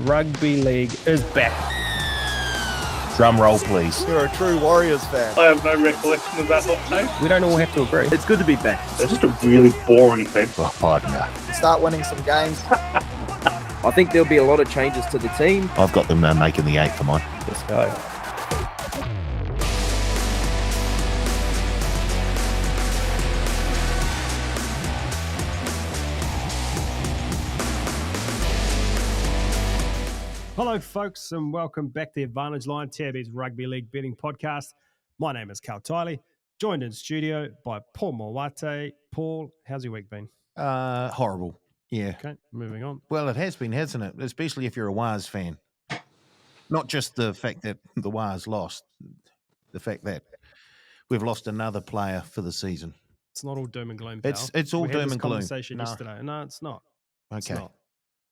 Rugby League is back. Drum roll, please. You're a true Warriors fan. I have no recollection of that hot take. We don't all have to agree. It's good to be back. They're just a really boring team. Oh, partner. Start winning some games. I think there'll be a lot of changes to the team. I've got them making the 8 for mine. Let's go. Hello, folks, and welcome back to the Advantage Line, TAB's Rugby League betting podcast. My name is Cal Tiley, joined in studio by Paul Mawate. Paul, how's your week been? Horrible. Yeah. Okay, moving on. Well, it has been, hasn't it? Especially if you're a Waz fan. Not just the fact that the Waz lost, the fact that we've lost another player for the season. It's not all doom and gloom, pal. It's all we doom had this and gloom. conversation yesterday. No, it's not. It's Okay. not.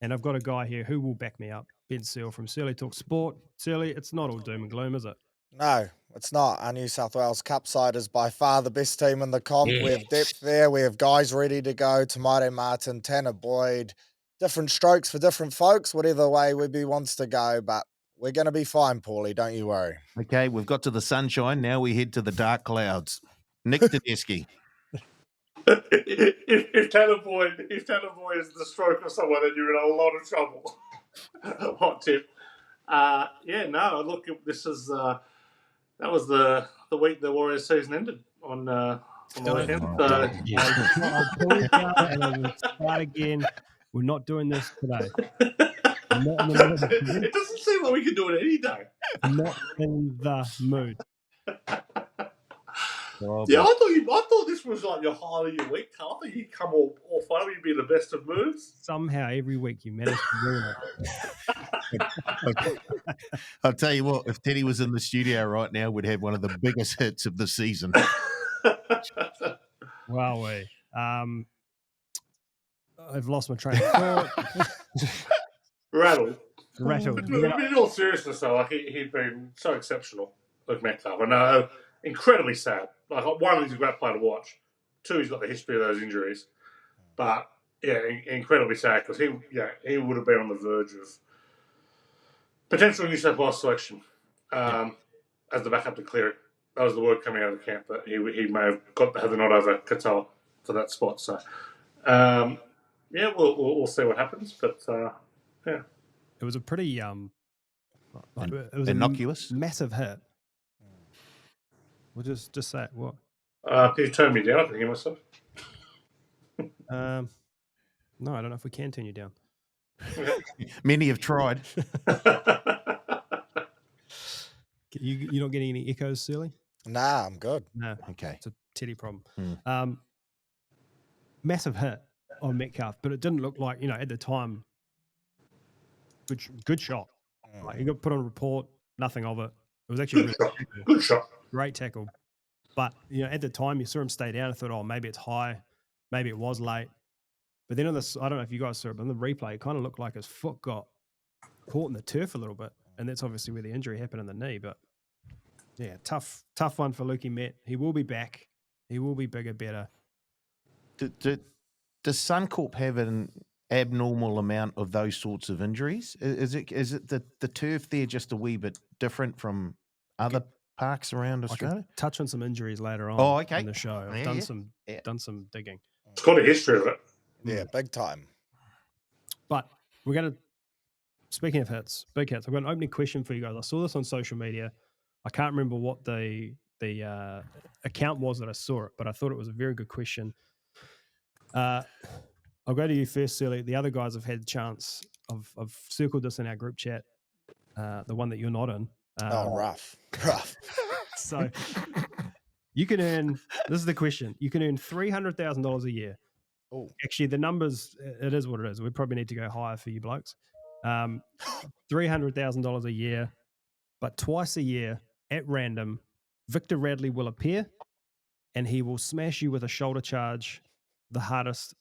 And I've got a guy here who will back me up, Ben Searle from Searley Talk Sport. Searley, it's not all doom and gloom, is it? No, it's not. Our New South Wales Cup side is by far the best team in the comp. Yes. We have depth there. We have guys ready to go. Tamare Martin, Tanner Boyd. Different strokes for different folks, whatever way Webby wants to go. But we're going to be fine, Paulie. Don't you worry. Okay, we've got to the sunshine. Now we head to the dark clouds. Nick Tedeschi. if Tanner Boyd is the stroke of someone, then you're in a lot of trouble. Hot tip. This is that was the week the Warriors season ended on the 10th. I'll pull it out and I will start again. We're not doing this today. I'm not in the mood. It doesn't seem like we can do it any day. I'm not in the mood. Yeah, I thought this was like your highlight of your week. I thought you'd come all fun. You'd be in the best of moods. Somehow, every week, you manage to ruin it. I'll tell you what, if Teddy was in the studio right now, we'd have one of the biggest hits of the season. Wowee. I've lost my train of thought. Rattled. Rattled. In all seriousness, though, like he'd been so exceptional with Metcalf. I know, incredibly sad. Like, one, he's a great player to watch. Two, he's got the history of those injuries. But yeah, incredibly sad because he would have been on the verge of potential New South Wales selection as the backup to Cleary. That was the word coming out of the camp that he may have had the nod over Katoa for that spot. So we'll see what happens. But it was a pretty it was innocuous, a massive hit. We'll just say it. What? Can you turn me down? I can hear myself. No, I don't know if we can turn you down. Many have tried. You're not getting any echoes, Searley? Nah, I'm good. No. Okay. It's a Teddy problem. Massive hit on Metcalf, but it didn't look like, at the time, good shot. Like, he got put on a report, nothing of it. It was actually good shot. Great tackle. But, at the time, you saw him stay down. I thought, maybe it's high. Maybe it was late. But then on this, I don't know if you guys saw it, but on the replay, it kind of looked like his foot got caught in the turf a little bit. And that's obviously where the injury happened in the knee. But, yeah, tough one for Lukey Met. He will be back. He will be bigger, better. Does Suncorp have an abnormal amount of those sorts of injuries? Is it the turf there just a wee bit different from other parks around Australia? I can touch on some injuries later on in the show. I've done some digging. It's got a history of it. Yeah, big time. But we're going to, speaking of hits, big hits, I've got an opening question for you guys. I saw this on social media. I can't remember what the account was that I saw it, but I thought it was a very good question. I'll go to you first, Silly. The other guys have had a chance. I've circled this in our group chat, the one that you're not in. Rough. So you can earn, this is the question, you can earn $300,000 a year. Oh. Actually, the numbers, it is what it is. We probably need to go higher for you blokes. $300,000 a year, but twice a year at random, Victor Radley will appear and he will smash you with a shoulder charge, the hardest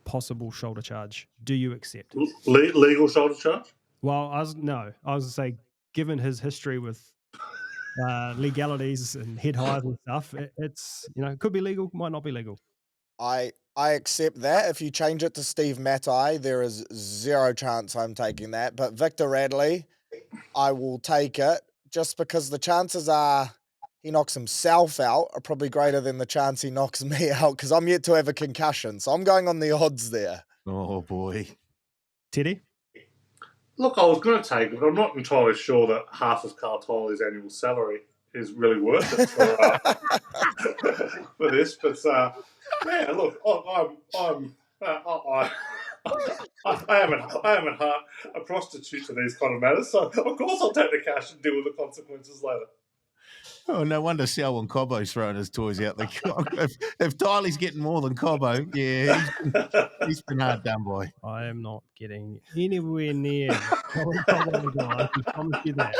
possible shoulder charge. Do you accept? Legal shoulder charge? Well, I was going to say, given his history with legalities and head highs and stuff, it's, it could be legal, might not be legal. I accept that. If you change it to Steve Matai, there is zero chance I'm taking that. But Victor Radley, I will take it just because the chances are he knocks himself out are probably greater than the chance he knocks me out because I'm yet to have a concussion. So I'm going on the odds there. Oh, boy. Teddy? Look, I was going to take it, but I'm not entirely sure that half of Carl Toley's annual salary is really worth it for this. But yeah, look, I haven't a prostitute to these kind of matters, so of course I'll take the cash and deal with the consequences later. Oh, no wonder Selwyn Cobbo's throwing his toys out the cock. If Tyler's getting more than Cobbo, yeah, he's been hard done by. I am not getting anywhere near. I can promise you that.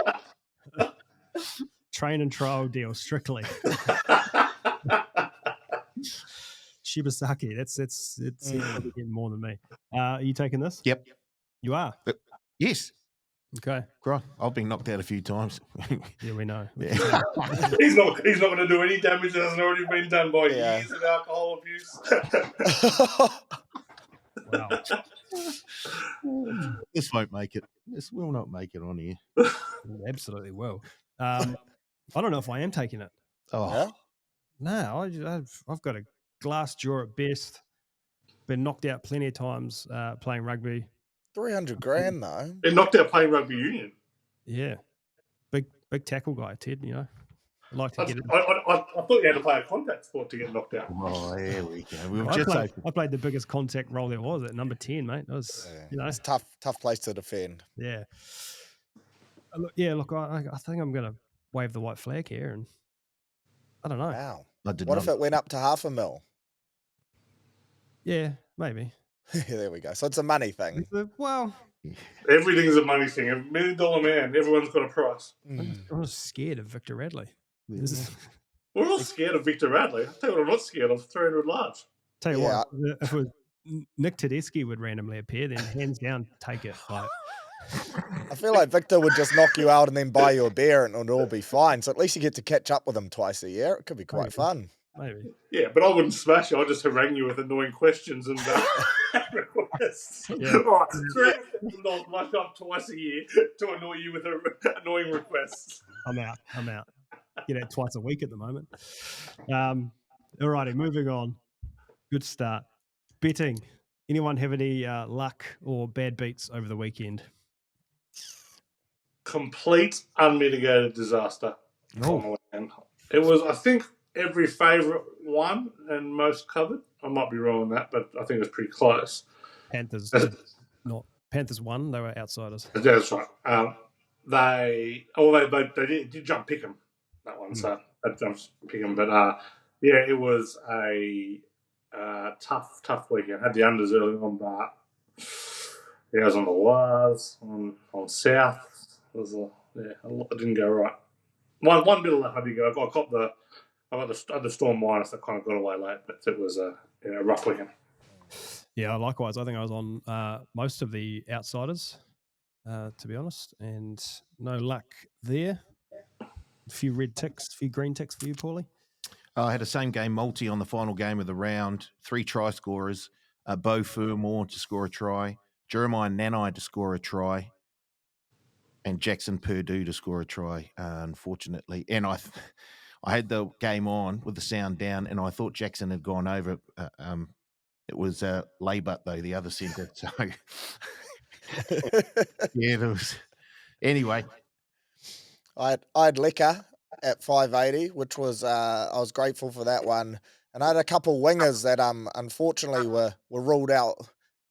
Train and trial deal, strictly. Shibasaki, it's probably getting more than me. Are you taking this? Yep. You are? Yes. Okay. Right. I've been knocked out a few times. Yeah, we know. Yeah. He's not going to do any damage that hasn't already been done by years of alcohol abuse. Wow. This won't make it. This will not make it on here. It absolutely will. I don't know if I am taking it. Oh, Yeah? No, I've got a glass jaw at best. Been knocked out plenty of times playing rugby. 300 grand though. Been knocked out playing rugby union. Yeah. Big tackle guy, Ted, you know. I like to get it. I thought you had to play a contact sport to get knocked out. oh, there we go. I played the biggest contact role there was at number 10, mate. It was, you know. It's a tough place to defend. Yeah. Look, I think I'm going to wave the white flag here, and I don't know. Wow. I did What not. if it went up to $500,000? Yeah, maybe. There we go. So it's a money thing. Well, Everything's a money thing. $1 million man, everyone's got a price. I'm just scared of Victor Radley. We're all scared of Victor Radley. I'll tell you what I'm not scared of, 300 large. Tell you what, if it was Nick Tedeschi would randomly appear, then hands down, take it. Like, I feel like Victor would just knock you out and then buy you a beer and it'll all be fine. So at least you get to catch up with him twice a year. It could be quite fun. maybe. Yeah, but I wouldn't smash you. I'd just harangue you with annoying questions and requests. Yeah. All right, $300 much up twice a year to annoy you with annoying requests. I'm out. Get out twice a week at the moment. All righty, moving on. Good start. Betting. Anyone have any luck or bad beats over the weekend? Complete unmitigated disaster. Oh. It was, I think, every favourite won and most covered. I might be wrong on that, but I think it was pretty close. Panthers won. They were outsiders. That's right. They did jump pick 'em, that one. So that jumps pick 'em. But yeah, it was a tough weekend. Had the unders early on, but yeah, I was on the Wars, on South. It was a lot that didn't go right. One bit of luck I did go. I got the Storm minus that kind of got away late, but it was a rough weekend. Yeah, likewise. I think I was on most of the outsiders, to be honest, and no luck there. A few red ticks, a few green ticks for you, Paulie. I had a same game multi on the final game of the round. 3 try scorers. Beau Fermor to score a try. Jeremiah Nanai to score a try. And Jackson Purdue to score a try, unfortunately. And I had the game on with the sound down, and I thought Jackson had gone over. It was Laybutt, though, the other centre. So, yeah, there was. Anyway. I had Liquor at 580, which was I was grateful for that one. And I had a couple wingers that unfortunately were ruled out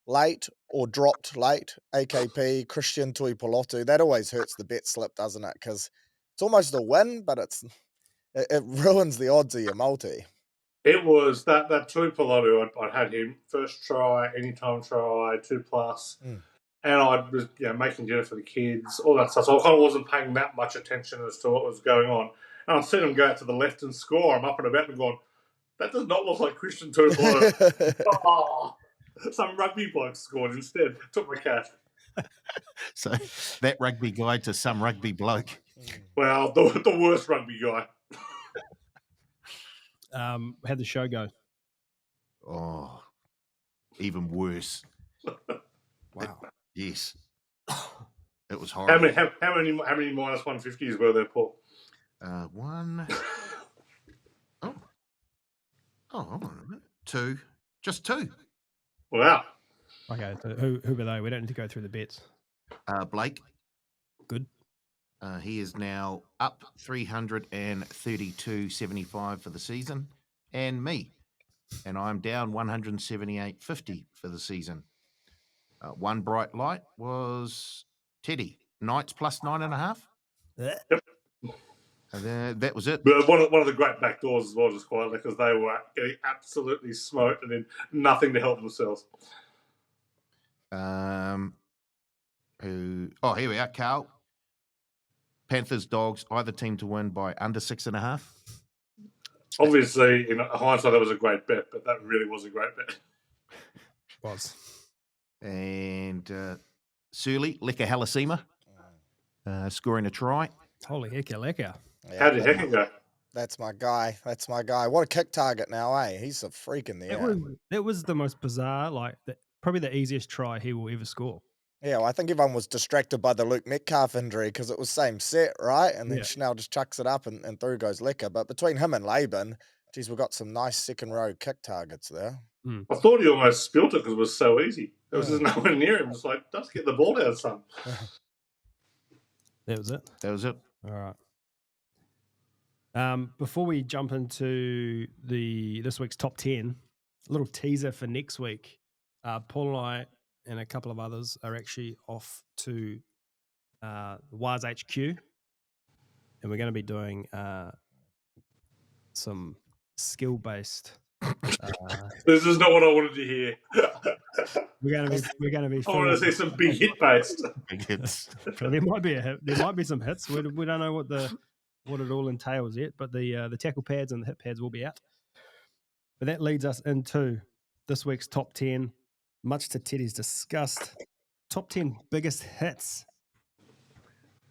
late or dropped late. AKP, Christian Tuipulotu. That always hurts the bet slip, doesn't it? Because it's almost a win, but it ruins the odds of your multi. It was that Tuipulotu. I'd had him first try, anytime try, 2+. And I was making dinner for the kids, all that stuff. So I kind of wasn't paying that much attention as to what was going on. And I'd seen him go out to the left and score. I'm up and about and going, that does not look like Christian Tuipulotu. Some rugby bloke scored instead. Took my cash. So that rugby guy to some rugby bloke. Well, the worst rugby guy. How'd the show go? Oh, even worse. Wow. Yes. It was How horrible. many minus 150s were there, Paul? One. Oh, hold on a minute. Two. Just two. Wow. Okay, so who were they? We don't need to go through the bets. Blake. Good. He is now up 332.75 for the season, and me, and I'm down 178.50 for the season. One bright light was Teddy, Knights plus 9.5. Yep. And that was it. But one of the great back doors as well, just quietly, because they were getting absolutely smoked and then nothing to help themselves. Here we are, Carl. Panthers, Dogs, either team to win by under 6.5. Obviously, in hindsight, that was a great bet, but that really was a great bet. Was. And Surly, Lecker Halasima, scoring a try. Holy heck, Yeah, How did Hecken go? That's my guy. That's my guy. What a kick target now, eh? He's a freak in the air. It was the most bizarre, probably the easiest try he will ever score. Yeah, well, I think everyone was distracted by the Luke Metcalf injury because it was same set, right? And then Yeah. Schnell just chucks it up and through goes Lecker. But between him and Laban, geez, we've got some nice second row kick targets there. I thought he almost spilt it because it was so easy. There was just no one near him. It's like, just get the ball out, son. That was it. That was it. All right. Before we jump into this week's top 10, a little teaser for next week. Paul and I and a couple of others are actually off to the Wise HQ, and we're going to be doing some skill-based. This is not what I wanted to hear. We're going to be. I want to see some big hit based. Big hits. So there might be a hit. There might be some hits. We don't know what it all entails yet, but the tackle pads and the hit pads will be out. But that leads us into this week's top 10. Much to Teddy's disgust, top 10 biggest hits.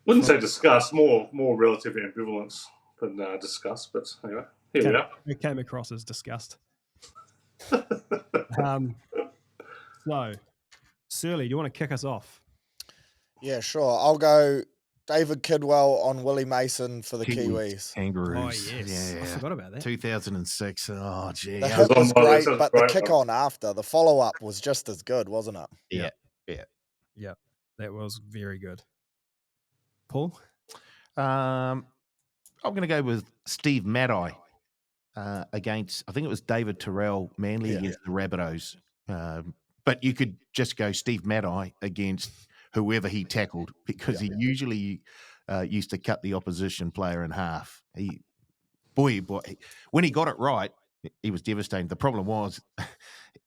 Wouldn't say discuss, more relative ambivalence than discuss. But anyway, here we are. It came across as disgust. So, Surly, do you want to kick us off? Yeah, sure. I'll go David Kidwell on Willie Mason for the Kiwis. Kangaroos. Oh, yes. Yeah. I forgot about that. 2006. Oh, gee. The Yeah. hit was great, Sounds but the great, kick on after, the follow-up was just as good, wasn't it? Yeah. That was very good. Paul? I'm going to go with Steve Maddai against, I think it was David Terrell, Manly against the Rabbitohs. But you could just go Steve Maddai against whoever he tackled because he usually used to cut the opposition player in half. Boy, when he got it right, he was devastating. The problem was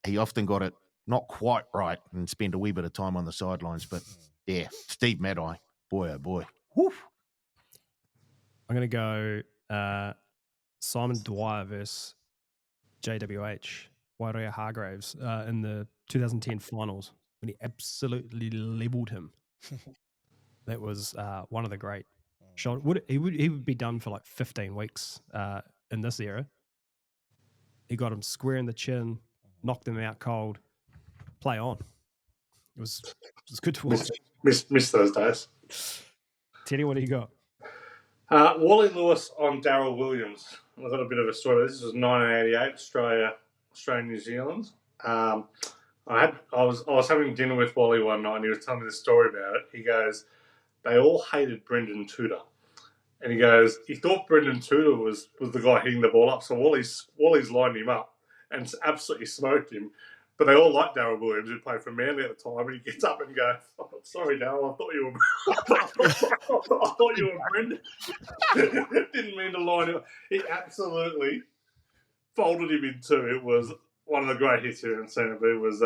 he often got it not quite right and spent a wee bit of time on the sidelines. But yeah, Steve Maddai, boy, oh boy. Woo. I'm going to go Simon Dwyer versus JWH, Wairea Hargraves, in the 2010 finals when he absolutely leveled him. That was one of the great shots. He would be done for like 15 weeks in this era. He got him square in the chin, knocked him out cold. Play on. It was good to watch. Miss those days. Teddy, what do you got? Wally Lewis on Darryl Williams. I've got a bit of a story. This was 1988, Australia, New Zealand. I was having dinner with Wally one night, and he was telling me the story about it. He goes, they all hated Brendan Tudor, and he goes, he thought Brendan Tudor was the guy hitting the ball up, so Wally's lined him up and absolutely smoked him. But they all liked Darryl Williams, who played for Manly at the time, and he gets up and goes, oh, sorry, Darryl, I thought you were Brendan. Didn't mean to line him up. He absolutely folded him in two. It was one of the great hits here in Santa. But it was,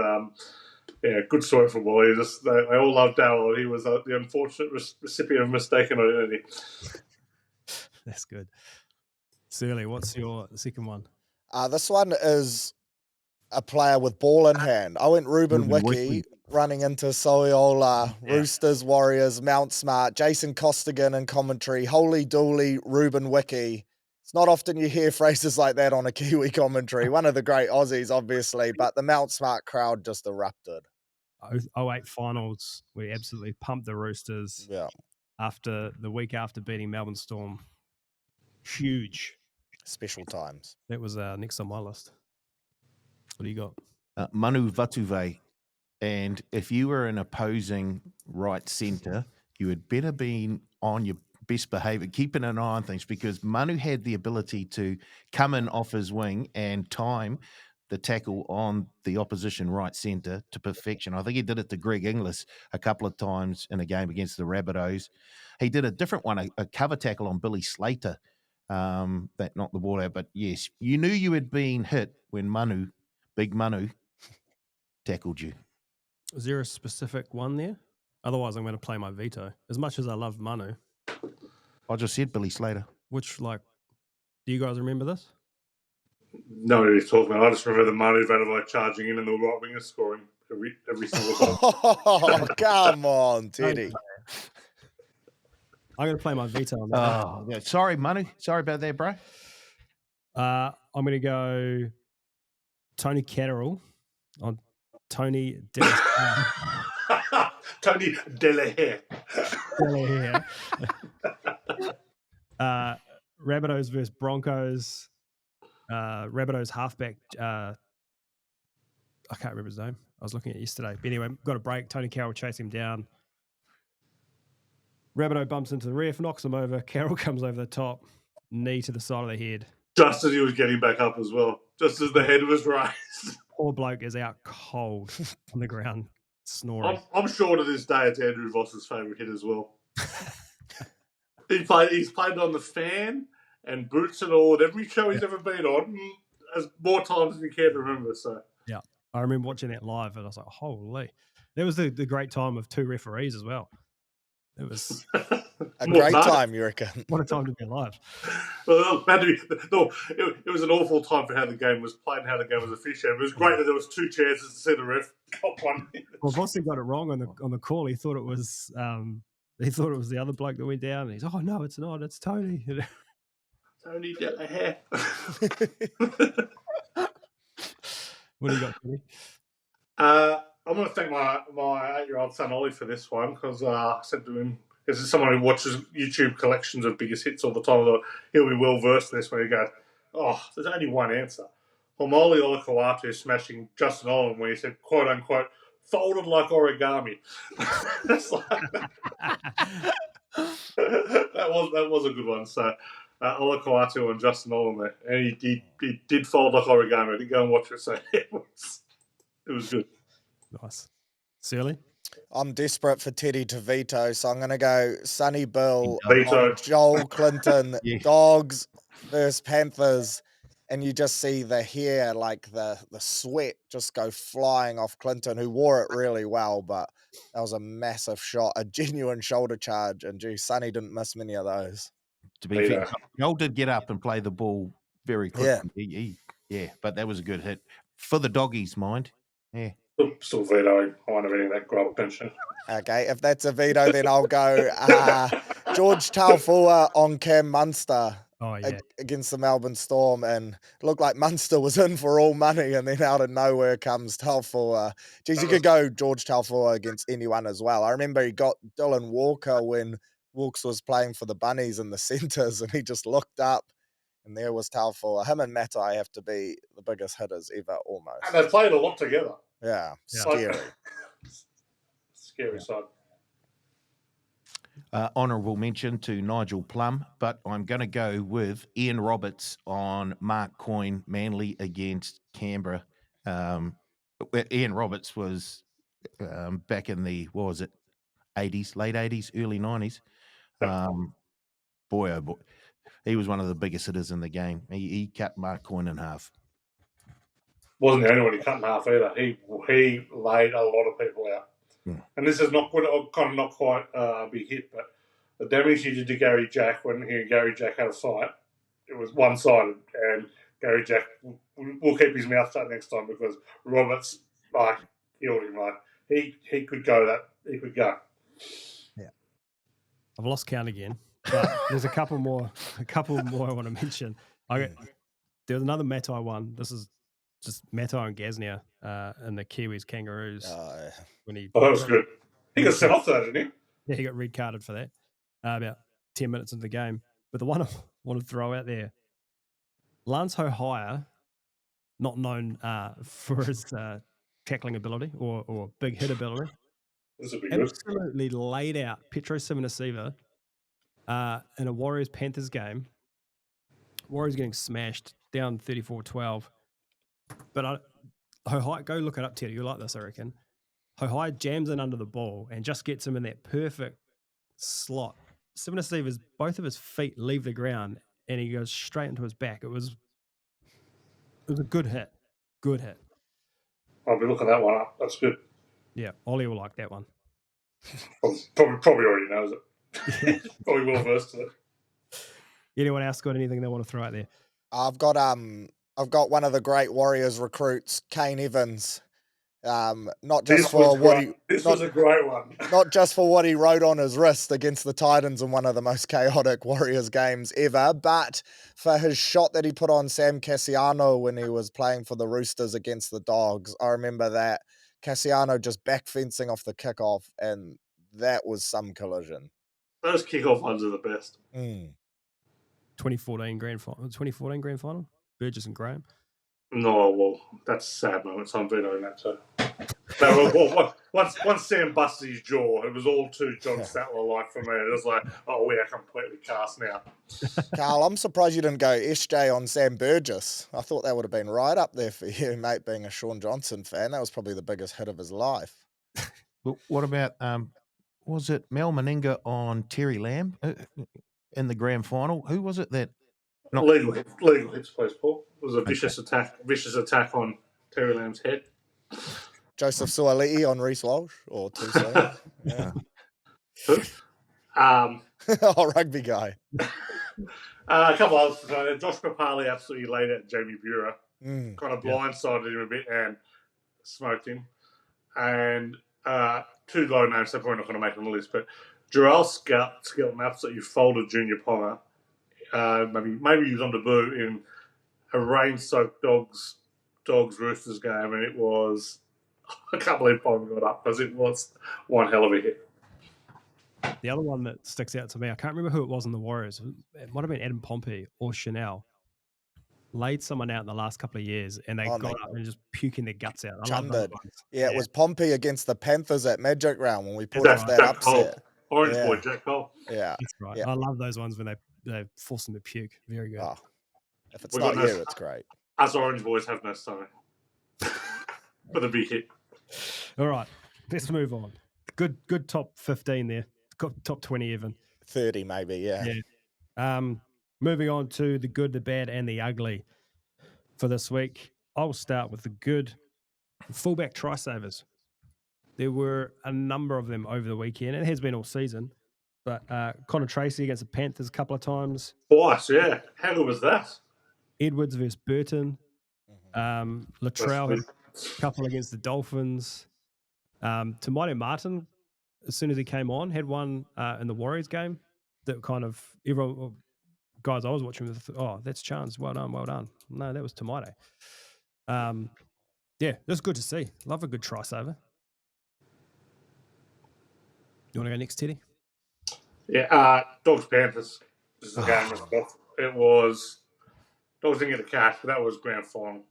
good story for Wally. They all loved Darryl, and he was the unfortunate recipient of mistaken identity. That's good. Surly, what's your second one? This one is a player with ball in hand. I went Ruben Wiki running into Soiola, Roosters, Warriors, Mount Smart, Jason Costigan in commentary, holy dooly, Ruben Wiki It's not often you hear phrases like that on a Kiwi commentary. One of the great Aussies, obviously, but the Mount Smart crowd just erupted. 08 finals, we absolutely pumped the Roosters Yeah, after the week after beating Melbourne Storm. Huge. special times. That was next on my list. What do you got? Manu Vatuve. And if you were an opposing right centre, you had better be on your best behaviour, keeping an eye on things, because Manu had the ability to come in off his wing and time the tackle on the opposition right centre to perfection. I think he did it to Greg Inglis a couple of times in a game against the Rabbitohs. He did a different one, a cover tackle on Billy Slater that knocked the ball out. But yes, you knew you had been hit when Big Manu, tackled you. Is there a specific one there? Otherwise, I'm going to play my veto. As much as I love Manu, I just said Billy Slater. which, do you guys remember this? No, you're talking about. I just remember the Manu Vatuve charging in and the right winger scoring every single time. Oh, come on, Teddy. I'm going to play my veto on that. Oh, yeah. Sorry, Manu. Sorry about that, bro. I'm going to go Tony Catterall on Tony Delahaye. Tony Delahaye. Rabbitohs versus Broncos. Rabbitohs halfback. I can't remember his name. I was looking at it yesterday. But anyway, got a break. Tony Carroll chasing him down. Rabbitoh bumps into the ref, knocks him over. Carroll comes over the top, knee to the side of the head. Just as he was getting back up as well. Just as the head was raised. Poor bloke is out cold on the ground, snoring. I'm sure to this day it's Andrew Voss's favourite hit as well. He's played on the Fan and Boots and all at every show he's ever been on, as more times than you care to remember. So yeah, I remember watching that live, and I was like, "Holy!" That was the great time of two referees as well. It was a great time, you reckon? What a time to be alive. Well, it was an awful time for how the game was played and how the game was officiated. It was great that there was two chances to see the ref got one. Well, Vossi got it wrong on the call. He thought it was the other bloke that went down. And he's, oh no, it's not. It's Tony. Tony Delahaye. What do you got, Tony? I'm going to thank my 8-year-old son Ollie for this one, because I said to him, this is someone who watches YouTube collections of biggest hits all the time. He'll be well versed in this, where he goes, oh, there's only one answer. Homoli Olakawatu smashing Justin Olam when he said, quote unquote, folded like origami. That's that was a good one. So Olakawatu and Justin Olam there, and he did fold like origami. I didn't go and watch it, so it was good. Nice. Surly? I'm desperate for Teddy to veto, so I'm going to go Sonny Bill, Veto. Joel Clinton, Yeah. Dogs versus Panthers, and you just see the hair, like the sweat just go flying off Clinton, who wore it really well, but that was a massive shot, a genuine shoulder charge, and gee, Sonny didn't miss many of those. To be fair, Joel did get up and play the ball very quickly. Yeah, but that was a good hit. For the doggies, mind. Yeah. Still vetoing. I want any of that grub pension. Okay, if that's a veto, then I'll go George Taufua on Cam Munster against the Melbourne Storm, and it looked like Munster was in for all money, and then out of nowhere comes Taufua. Geez, you could go George Taufua against anyone as well. I remember he got Dylan Walker when Walks was playing for the Bunnies in the centres, and he just looked up, and there was Taufua. Him and Matai have to be the biggest hitters ever, almost. And they played a lot together. Yeah, scary. Scary side. Honourable mention to Nigel Plum, but I'm going to go with Ian Roberts on Mark Coyne, Manly against Canberra. Ian Roberts was back in the, 80s, late 80s, early 90s. Boy, oh boy. He was one of the biggest hitters in the game. He cut Mark Coyne in half. Wasn't the only one he cut in half either. He laid a lot of people out. Yeah. And this is not quite a big hit, but the damage he did to Gary Jack when Gary Jack had a fight, it was one-sided, and Gary Jack will keep his mouth shut next time, because Roberts killed him. He could go. He could go. Yeah. I've lost count again. But there's a couple more I want to mention. There was another Matai one. This is just Matai and Gasnier and the Kiwis Kangaroos when he. Oh, that was good. He got sent off that, didn't he? Yeah, he got red carded for that about 10 minutes into the game. But the one I want to throw out there, Lance Hohire, not known for his tackling ability or big hit ability, This would be good. absolutely laid out Petro Sivanasiva in a Warriors-Panthers game. Warriors getting smashed, down 34-12. But Hohire, go look it up, Teddy. You'll like this, I reckon. Hohire jams in under the ball and just gets him in that perfect slot. Sivanasiva's both of his feet leave the ground and he goes straight into his back. It was a good hit. Good hit. I'll be looking that one up. That's good. Yeah, Ollie will like that one. Probably already knows it. Probably well versed in it. Anyone else got anything they want to throw out there? I've got one of the great Warriors recruits, Kane Evans. Not just for what he was a great one. Not just for what he wrote on his wrist against the Titans in one of the most chaotic Warriors games ever, but for his shot that he put on Sam Cassiano when he was playing for the Roosters against the Dogs. I remember that Cassiano just back fencing off the kickoff, and that was some collision. Those kickoff ones are the best. 2014 grand final. Burgess and Graham. No, well, that's a sad moment. So I'm vetoing that too. Well, once Sam busted his jaw, it was all too John Statler-like for me. It was like, oh, we are completely cast now. Carl, I'm surprised you didn't go SJ on Sam Burgess. I thought that would have been right up there for you, mate, being a Sean Johnson fan. That was probably the biggest hit of his life. But what about, was it Mel Meninga on Terry Lamb in the grand final? Who was it that... Legal hits, please, Paul. It was a vicious attack on Terry Lamb's head. Joseph Suaalii on Reece Walsh or Tuso. Yeah. Oh, rugby guy. A couple others. So Josh Papali absolutely laid out Jamie Buhrer. Kind of blindsided him a bit and smoked him. And two low names, they're probably not going to make on the list, but Jarrell Skelton absolutely folded Junior Ponga. Maybe he was on debut in a rain-soaked Dogs Roosters game, and it was, I can't believe Ponga got up because it was one hell of a hit. The other one that sticks out to me, I can't remember who it was in the Warriors. It might have been Adam Pompey or Chanel. Laid someone out in the last couple of years, and they got up and just puking their guts out. I love those ones. Yeah, it was Pompey against the Panthers at Magic Round when we pulled off that upset. Orange boy, Jack Cole. Yeah, that's right. Yeah. I love those ones when they force them to puke. Very good. Oh, if it's not you, it's great. Us Orange boys have no stomach for the big hit. All right, let's move on. Good top 15 there. Top 20 even. 30 maybe, yeah. Moving on to the good, the bad, and the ugly for this week. I'll start with the good. Fullback try savers. There were a number of them over the weekend. It has been all season. But Connor Tracy against the Panthers a couple of times. Twice, yeah. How good was that? Edwards versus Burton. Latrell had a couple against the Dolphins. Tamati Martin, as soon as he came on, had one in the Warriors game that kind of everyone, guys I was watching, that's Chance. Well done. No, that was Tamati. Yeah, that's good to see. Love a good try saver. You want to go next, Teddy? Yeah, Dogs Panthers. This is a game of stuff. It was Dogs didn't get the cash, but that was grand final.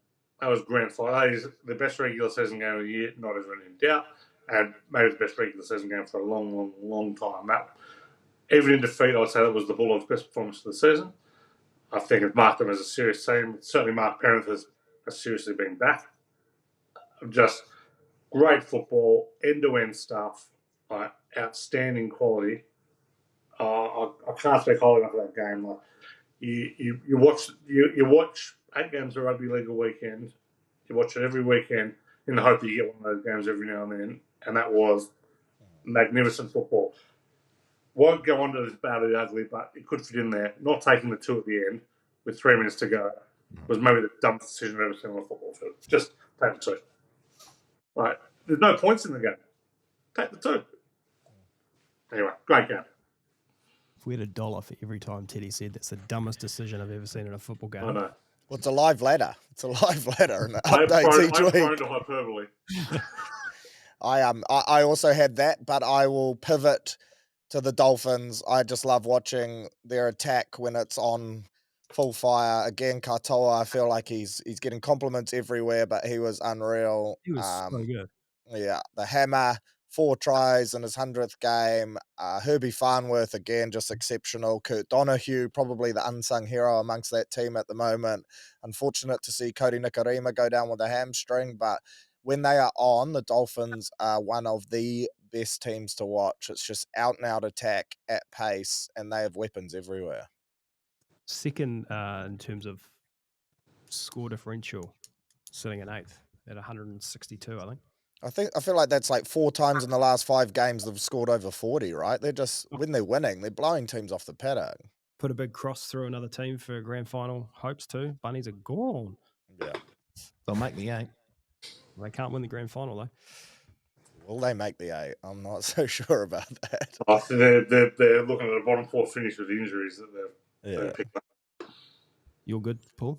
That is the best regular season game of the year, not even in doubt, and maybe the best regular season game for a long, long time. That, even in defeat, I would say that was the Bulldogs' best performance of the season. I think it marked them as a serious team. Certainly, Mark Penrith has seriously been back. Just great football, end-to-end stuff, outstanding quality. I can't speak highly enough of that game. Like you watch 8 games of rugby league a weekend. You watch it every weekend in the hope that you get one of those games every now and then, and that was magnificent football. Won't go on to this bad or the ugly, but it could fit in there. Not taking the 2 at the end with 3 minutes to go was maybe the dumbest decision I've ever seen on a football field. Just take the 2. Right? There's no points in the game. Take the 2. Anyway, great game. If we had $1 for every time Teddy said that's the dumbest decision I've ever seen in a football game. I know. Well, it's a live ladder. It's a live ladder, and it I'm updates each prone week. to hyperbole. I also had that, but I will pivot to the Dolphins. I just love watching their attack when it's on full fire. Again, Katoa, I feel like he's getting compliments everywhere, but he was unreal. He was so good. Yeah, the hammer, 4 tries in his 100th game. Herbie Farnworth, again, just exceptional. Kurt Donahue, probably the unsung hero amongst that team at the moment. Unfortunate to see Cody Nikarima go down with a hamstring, but when they are on, the Dolphins are one of the best teams to watch. It's just out and out attack at pace, and they have weapons everywhere. Second in terms of score differential, sitting in 8th at 162, I think. I feel like that's like 4 times in the last 5 games they've scored over 40, right? They're just, when they're winning, they're blowing teams off the paddock. Put a big cross through another team for grand final hopes too. Bunnies are gone. Yeah. They'll make the 8. They can't win the grand final though. Will they make the 8? I'm not so sure about that. I think they're looking at a bottom 4 finish with the injuries that they've picked up. You're good, Paul?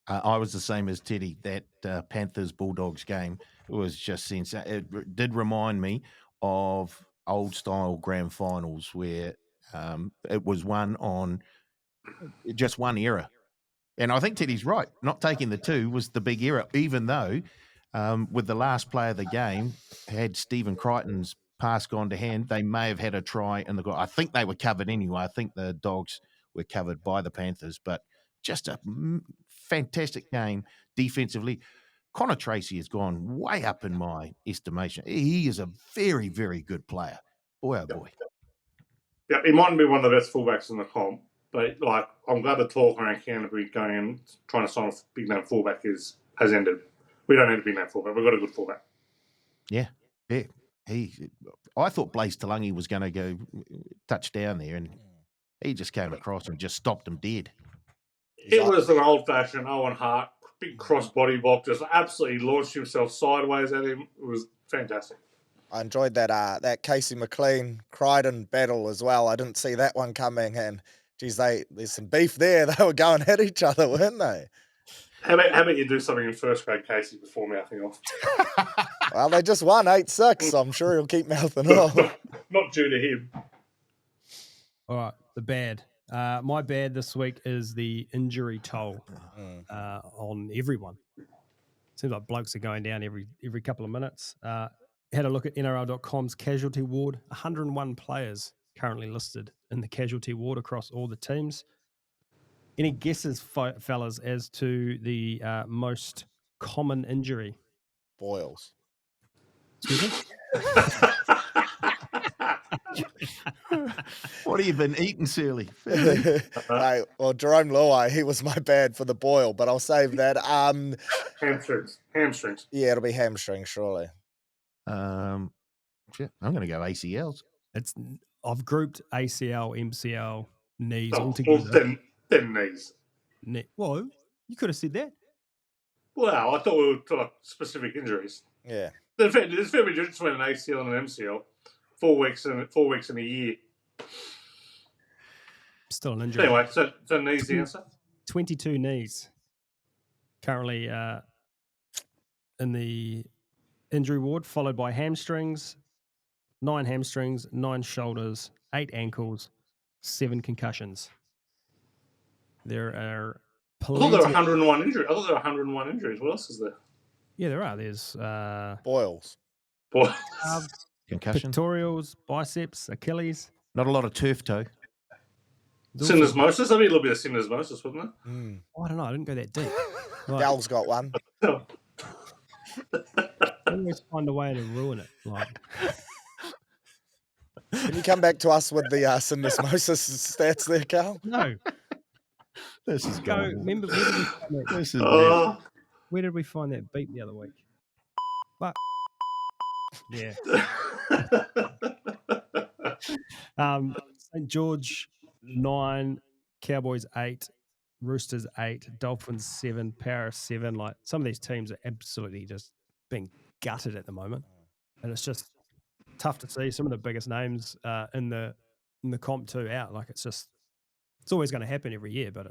I was the same as Teddy. That Panthers-Bulldogs game was just sensational. It did remind me of old-style grand finals where it was won on just one era. And I think Teddy's right. Not taking the 2 was the big era, even though with the last play of the game, had Stephen Crichton's pass gone to hand, they may have had a try in the goal. I think they were covered anyway. I think the Dogs were covered by the Panthers, but just a fantastic game defensively. Connor Tracy has gone way up in my estimation. He is a very, very good player. Boy, oh boy. Yeah, he might be one of the best fullbacks in the comp, but like I'm glad the talk around Canterbury going and trying to sign a big name fullback has ended. We don't need a big name fullback. We've got a good fullback. Yeah. I thought Blaze Talangi was going to go touch down there, and he just came across and just stopped him dead. It was an old-fashioned Owen Hart, big cross-body block, just absolutely launched himself sideways at him. It was fantastic. I enjoyed that Casey McLean Crichton battle as well. I didn't see that one coming, and geez, there's some beef there. They were going at each other, weren't they? How about you do something in first grade, Casey, before mouthing off? Well, they just won 8-6, so I'm sure he'll keep mouthing off. Not due to him. All right, the bad. My bad this week is the injury toll on everyone. Seems like blokes are going down every couple of minutes. Had a look at NRL.com's casualty ward. 101 players currently listed in the casualty ward across all the teams. Any guesses, fellas, as to the most common injury? Boils. Excuse me? What have you been eating, Shirley? Right, well, Jerome Luai, he was my bad for the boil, but I'll save that. Hamstrings. Yeah, it'll be hamstring, surely. Shit, I'm going to go ACLs. I've grouped ACL, MCL, knees all Well, together. then knees. Well, you could have said that. Well, I thought we were talking about specific injuries. Yeah. There's a fair bit difference between an ACL and an MCL. 4 weeks in a year. Still an injury. Anyway, so knees the answer? 22 knees currently in the injury ward, followed by hamstrings, 9 hamstrings, 9 shoulders, 8 ankles, 7 concussions. There are I thought there were 101 injuries. What else is there? Yeah, there are. There's Boils. Concussion. pectorials, biceps, Achilles. Not a lot of turf toe. Syndesmosis? That'd be a little bit of syndesmosis, wouldn't it? Oh, I don't know. I didn't go that deep. Like, Gal's got one. I always find a way to ruin it. Like, Can you come back to us with the syndesmosis stats there, Cal? no. This is Go. going. Remember, where did we find that beat the other week? But yeah. St. George 9, Cowboys 8, Roosters 8, Dolphins 7, Paris 7. Like, some of these teams are absolutely just being gutted at the moment, and it's just tough to see some of the biggest names in the in the comp 2 out. Like it's always going to happen every year, but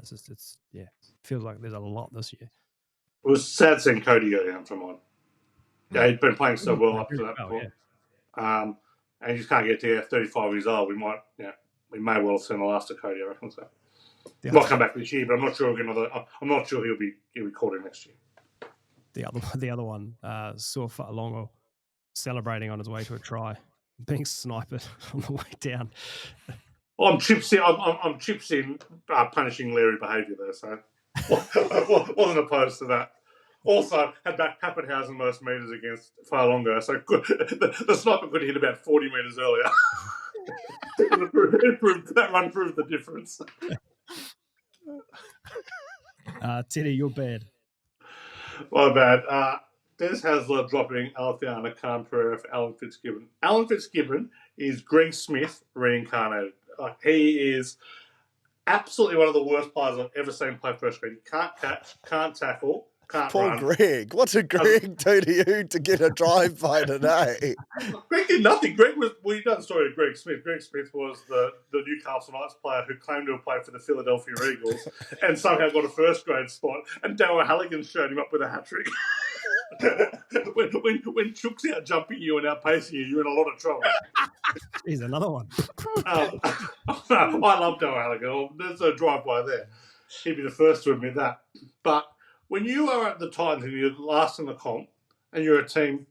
feels like there's a lot this year. It was sad seeing Cody go down for mine. Yeah, he'd been playing so well up to that point. And he just can't get to 35 years old. We may well have seen the last of Cody, I reckon. So he might come back this year, but I'm not sure he'll be called in next year. The other one, saw Fa'alongo celebrating on his way to a try, being sniped on the way down. Well, I'm chips in punishing Larry behaviour there, so wasn't opposed to that. Also, had back Pappenhausen most metres against Fa'alongo, so the sniper could hit about 40 metres earlier. That run proved the difference. Teddy, you're bad. My bad. Des Hasler dropping Alfiana Khan-Pereira for Alan Fitzgibbon. Alan Fitzgibbon is Greg Smith reincarnated. He is absolutely one of the worst players I've ever seen play first grade. He can't catch, can't tackle, can't Poor run. Greg. What did Greg do to you to get a drive by today? Greg did nothing. We've done a story of Greg Smith. Greg Smith was the Newcastle Knights player who claimed to have played for the Philadelphia Eagles and somehow got a first grade spot, and Darryl Halligan showed him up with a hat-trick. when Chook's out jumping you and outpacing you, you're in a lot of trouble. Here's another one. I love Darryl Halligan. There's a drive-by there. He'd be the first to admit that. But when you are at the Titans and you're last in the comp and you're a team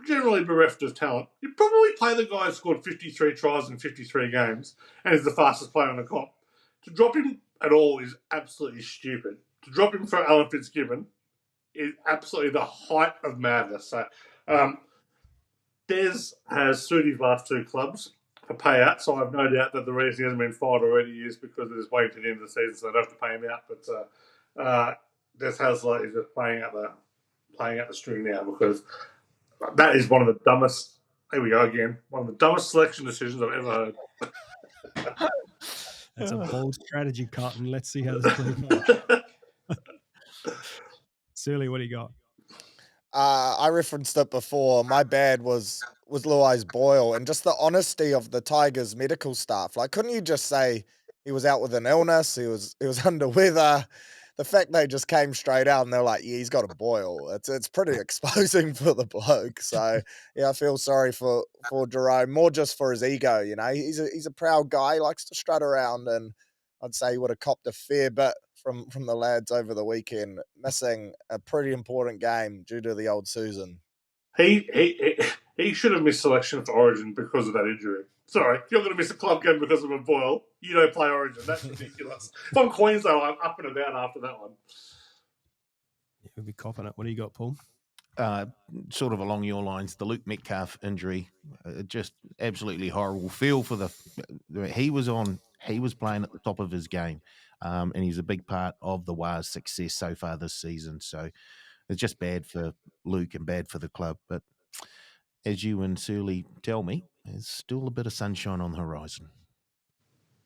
generally bereft of talent, you probably play the guy who scored 53 tries in 53 games and is the fastest player in the comp. To drop him at all is absolutely stupid. To drop him for Alan Fitzgibbon is absolutely the height of madness. So, Des has sued his last 2 clubs for payout, so I've no doubt that the reason he hasn't been fired already is because they're just waiting to the end of the season, so they don't have to pay him out. But Des Hasler is just playing out the string now, because that is one of the dumbest. Here we go again. One of the dumbest selection decisions I've ever heard. That's a bold strategy, Carlton. Let's see how this plays out. Surly, what do you got? I referenced it before. My bad was Luai's Boyle, and just the honesty of the Tigers medical staff. Like, couldn't you just say he was out with an illness? He was under weather. The fact they just came straight out and they're like, yeah, he's got a boil. It's pretty exposing for the bloke. So yeah, I feel sorry for Jerome, more just for his ego. You know, he's a proud guy. He likes to strut around, and I'd say he would have copped a fair bit from the lads over the weekend, missing a pretty important game due to the old Susan. He should have missed selection for Origin because of that injury. Sorry, if you're going to miss a club game because of a boil, you don't play Origin. That's ridiculous. If I'm Queensland, I'm up and about after that one. Yeah, we'll be copping it. What do you got, Paul? Sort of along your lines, the Luke Metcalf injury, just absolutely horrible. Feel for he was playing at the top of his game, and he's a big part of the Wars' success so far this season. So it's just bad for Luke and bad for the club. But as you and Surly tell me, there's still a bit of sunshine on the horizon.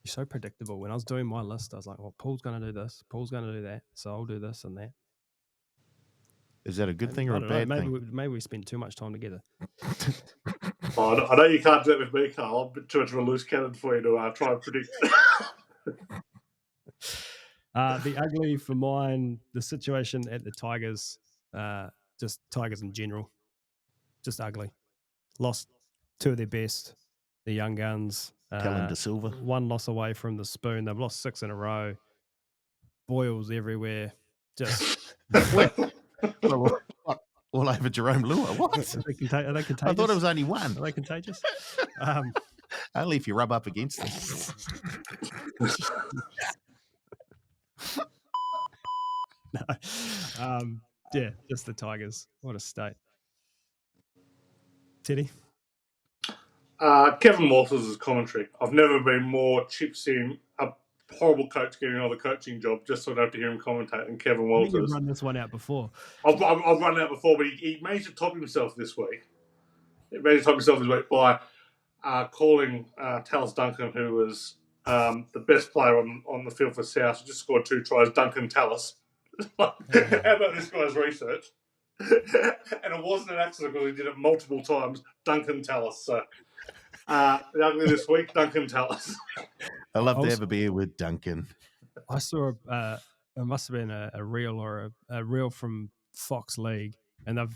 You're so predictable. When I was doing my list, I was like, well, Paul's going to do this, Paul's going to do that, so I'll do this and that. Is that a good thing or a bad thing? Maybe we spend too much time together. I know you can't do it with me, Carl. I'm a bit too much of a loose cannon for you to try and predict. The ugly for mine, the situation at the Tigers, just Tigers in general, just ugly. Lost 2 of their best, the young guns. Kellen De Silva. 1 loss away from the spoon. They've lost 6 in a row. Boils everywhere. Just all over Jerome Lua. What? Are they contagious? I thought it was only 1. Are they contagious? Only if you rub up against them. No. Yeah, just the Tigers. What a state. Teddy? Kevin Walters' commentary. I've never been more chips in a horrible coach getting another coaching job just so I don't have to hear him commentate than Kevin Walters. You've run this one out before. I've run it out before, but he managed to top himself this week. He managed to top himself this week by calling Tallis Duncan, who was the best player on the field for South, who just scored 2 tries, Duncan Tallis. How about this guy's research? And it wasn't an accident because he did it multiple times, Duncan Tallis. So The ugly this week, Duncan Tallis. I love to was- have a beer with Duncan. I saw it must have been a reel or a reel from Fox League, and I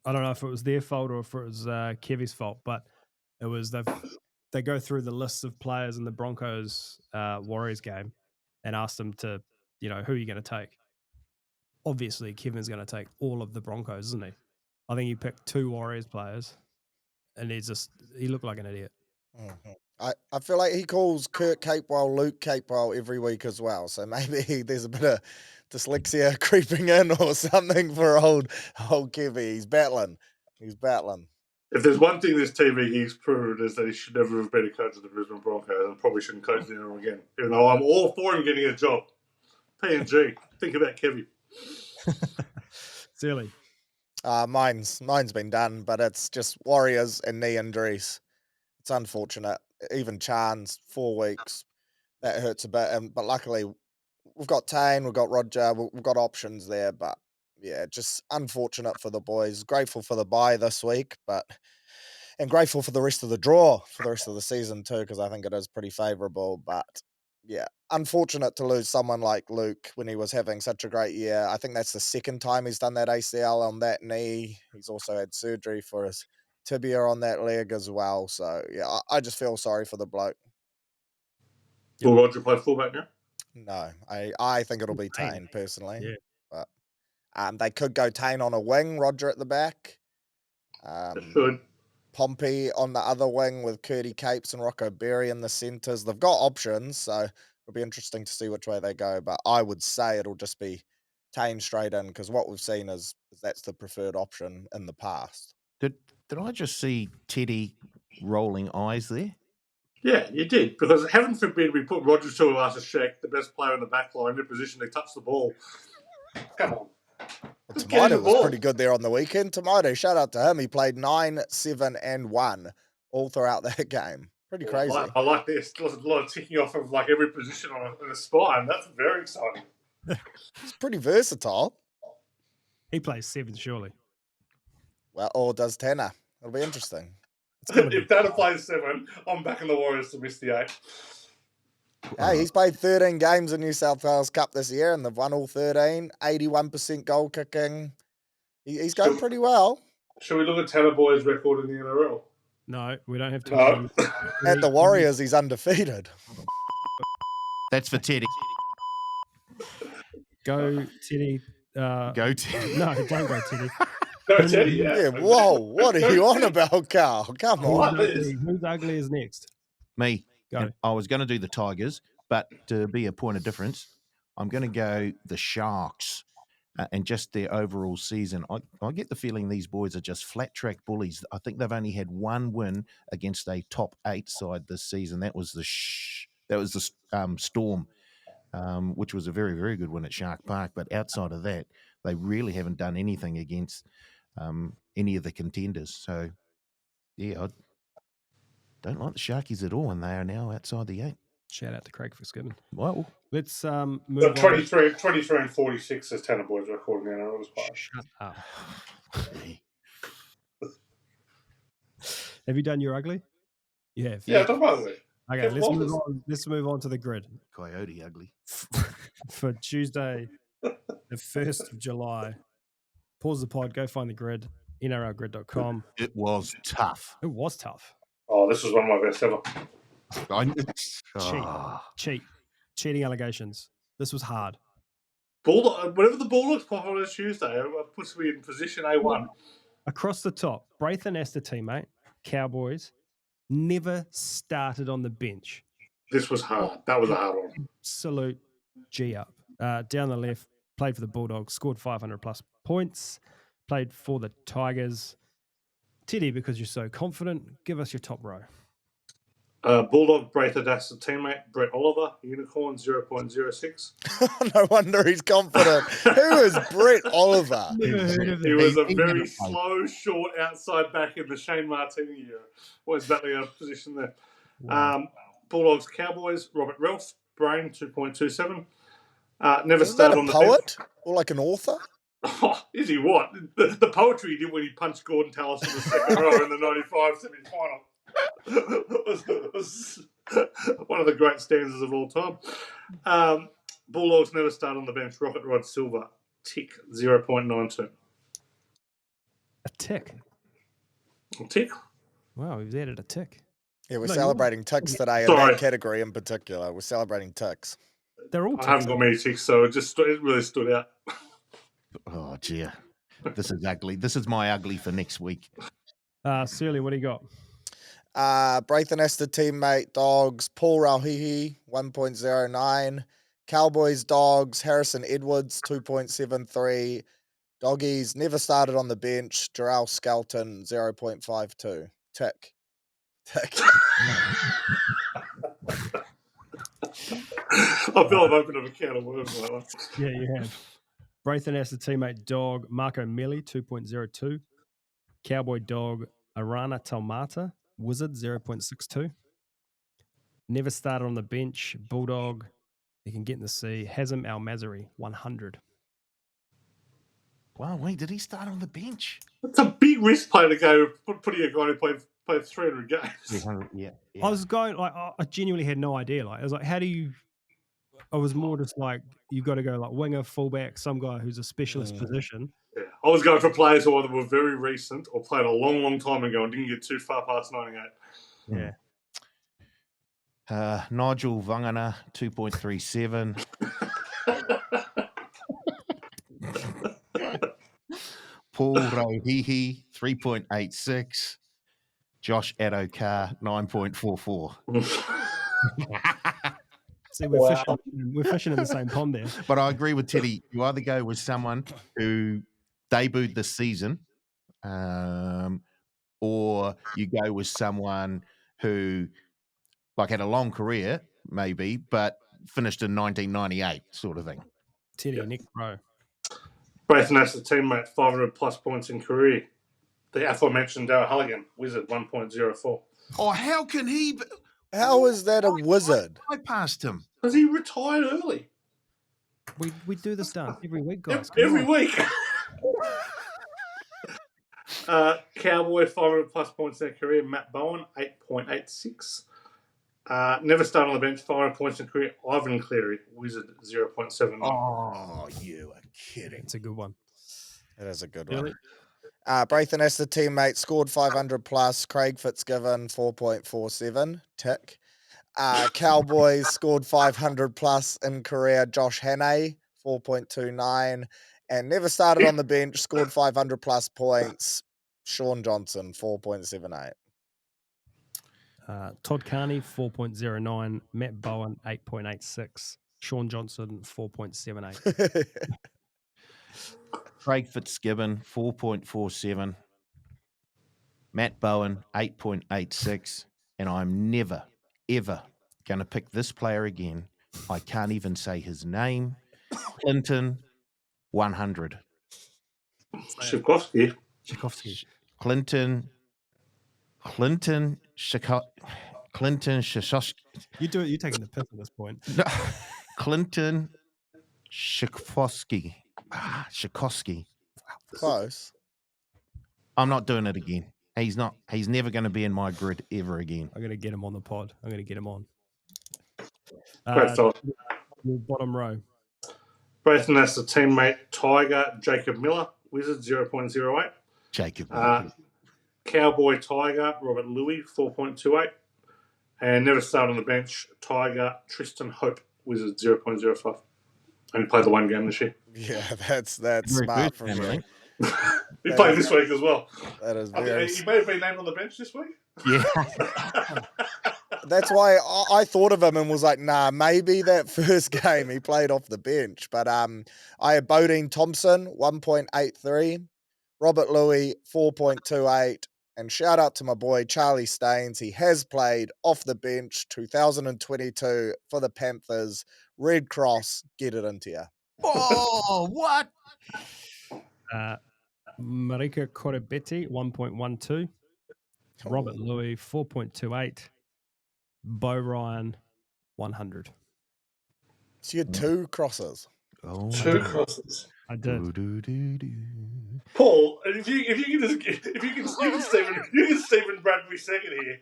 don't know if it was their fault or if it was Kevy's fault, but it was they go through the lists of players in the Broncos Warriors game and ask them to, who are you going to take? Obviously, Kevin's going to take all of the Broncos, isn't he? I think he picked 2 Warriors players, and he looked like an idiot. I feel like he calls Kurt Capewell Luke Capewell every week as well. So maybe there's a bit of dyslexia creeping in or something for old Kevy. He's battling. If there's one thing this TV geek's proved is that he should never have been a coach of the Brisbane Broncos and probably shouldn't coach the NRL again. Even though I'm all for him getting a job. PNG, think about Kevy. Silly. Mine's been done, but it's just Warriors and knee injuries. It's unfortunate. Even Chan's 4 weeks, that hurts a bit. But luckily, we've got Tane, we've got Roger, we've got options there. But yeah, just unfortunate for the boys. Grateful for the bye this week, and grateful for the rest of the draw for the rest of the season too, because I think it is pretty favourable. But yeah, unfortunate to lose someone like Luke when he was having such a great year. I think that's the second time he's done that ACL on that knee. He's also had surgery for his tibia on that leg as well. So yeah, I just feel sorry for the bloke. Will Roger play fullback now? No, I think it'll be Tane. Tane personally. Yeah. But they could go Tane on a wing, Roger at the back. They should. Pompey on the other wing with Curdy Capes and Rocco Berry in the centres. They've got options, so it'll be interesting to see which way they go. But I would say it'll just be Tane straight in, because what we've seen is that's the preferred option in the past. Did I just see Teddy rolling eyes there? Yeah, you did. Because heaven forbid we put Roger Tuilasa-Sheck, the best player in the back line, in a position to touch the ball. Come on. Well, Just get him Tomato the was ball. pretty good there on the weekend. Tomato, shout out to him. He played 9, 7, and 1 all throughout that game. Pretty crazy. I like this. There's a lot of ticking off of like every position on a spine. That's very exciting. He's pretty versatile. He plays 7, surely. Well, or does Tanner? It'll be interesting. If Dana plays 7, I'm backing the Warriors to miss the 8. Hey, he's played 13 games in New South Wales Cup this year, and they've won all 13. 81% goal kicking. He's going pretty well. Should we look at Tanner Boyd's record in the NRL? No, we don't have time. No. At the Warriors, he's undefeated. That's for Teddy. Go, Teddy. Go Teddy. No, don't go, Teddy. No, Teddy, yeah. Yeah, whoa, what are you on about, Carl? Come on. Who's ugly is next? Me. Go. And I was going to do the Tigers, but to be a point of difference, I'm going to go the Sharks and just their overall season. I get the feeling these boys are just flat track bullies. I think they've only had 1 win against a top 8 side this season. That was the Storm, which was a very, very good win at Shark Park. But outside of that, they really haven't done anything against any of the contenders. So, yeah, I don't like the Sharkies at all, and they are now outside the 8. Shout out to Craig Fitzgibbon. Well, Let's move So on. 23 and 46 is Tanner Boyd's record in the NRL. Shut up. Have you done your ugly? You have. Yeah, don't bother me. Okay, let's move on to the grid. Coyote ugly. For Tuesday, the 1st of July. Pause the pod, go find the grid, nrlgrid.com. It was tough. It was tough. Oh, this was one of my best ever. Cheating allegations. This was hard. Whenever the Bulldogs pop on a Tuesday, it puts me in position A1. Across the top, Braithen Astor teammate, Cowboys, never started on the bench. This was hard. That was a hard one. Absolute G up. Down the left, played for the Bulldogs, scored 500 plus points, played for the Tigers. Teddy, because you're so confident, give us your top row. Bulldog Braithen Astor teammate, Brett Oliver, Unicorn 0.06. No wonder he's confident. Who is Brett Oliver? He was a very slow, short outside back in the Shane Martini era. Always battling a position there. Wow. Bulldogs Cowboys, Robert Ralph, Brain 2.27. Never Is that started a on the poet or like an author? Oh, is he what? The poetry he did when he punched Gordon Tallis in the second row in the 95 semi-final. was one of the great stanzas of all time. Bulldogs never start on the bench. Rocket Rod Silver, tick 0.92. A tick. Tick. Wow, we've added a tick. Yeah, we're No, celebrating ticks today in Sorry. that category in particular. We're celebrating ticks. They're all I haven't ticks. got many ticks, so it really stood out. Oh, dear. This is ugly. This is my ugly for next week. Surly, what do you got? Braithen Astor teammate Dogs, Paul Rauhihi, 1.09. Cowboys Dogs, Harrison Edwards, 2.73. Doggies never started on the bench, Jarrell Skelton, 0.52. Tick. I feel I've opened up a can of worms like that. Yeah, you have. Braithen Astor teammate Dog, Marco Melli, 2.02. Cowboy Dog, Arana Taumata, Wizard, 0.62. Never started on the bench, Bulldog, you can get in the sea, Hazem Al Mazari, 100. Wow, wait, did he start on the bench? It's a big risk play to go putting a guy who played 300 games. 300, yeah. I was going, like, I genuinely had no idea. Like, I was like, how do you, I was more just like, you've got to go like winger, fullback, some guy who's a specialist position. Yeah. I was going for players who either were very recent or played a long, long time ago and didn't get too far past 98. Yeah. Nigel Vangana, 2.37. Paul Rohihi, 3.86. Josh Adokar, 9.44. See, we're fishing in the same pond there. But I agree with Teddy. You either go with someone who debuted this season, or you go with someone who, like, had a long career, maybe, but finished in 1998, sort of thing. Teddy, Nick Pro. Braithen Astor teammate, 500 plus points in career. The aforementioned Darryl Halligan, Wizard, 1.04. Oh, how can he? How is that a wizard? I passed him. Because he retired early. We do this dance every week, guys. Every week. Cowboy, 500 plus points in their career. Matt Bowen, 8.86. Never started on the bench, 500 points in career. Ivan Cleary, Wizard, 0.79. Oh, you are kidding. It's a good one. That is a good Really? one. Braithen Astor teammate scored 500 plus. Craig Fitzgibbon, 4.47. Tick. Cowboys scored 500 plus in career. Josh Hannay, 4.29. And never started on the bench, scored 500 plus points. Sean Johnson, 4.78. Todd Carney, 4.09. Matt Bowen, 8.86. Sean Johnson, 4.78. Craig Fitzgibbon, 4.47. Matt Bowen, 8.86. And I'm never, ever going to pick this player again. I can't even say his name. Clinton, 100. Tchaikovsky. Clinton Shashowski. You're taking the piss at this point. No, Clinton Shikowski. Shikowski. Close. I'm not doing it again. He's never going to be in my grid ever again. I'm going to get him on the pod. I'm going to get him on. Great thought. Bottom row. Braithen Astor teammate Tiger, Jacob Miller, Wizard, 0.08. Jacob. Cowboy Tiger, Robert Louis, 4.28. And never started on the bench, Tiger, Tristan Hope, Wizard, 0.05. Only played the one game this year. Yeah, that's Very smart good, from Emily. you. He played this week as well. That is I very. think he may have been named on the bench this week. Yeah. That's why I thought of him and was like, nah, maybe that first game he played off the bench. But I had Bodine Thompson, 1.83. Robert Louis, 4.28. And shout out to my boy, Charlie Staines. He has played off the bench 2022 for the Panthers. Red Cross, get it into you. Oh, what? Marika Korebetti, 1.12. Robert Louis, 4.28. Bo Ryan, 100. So you had two crosses. Oh, Two crosses. I did. Do-do-do-do. Paul, if you can Stephen Bradbury second here,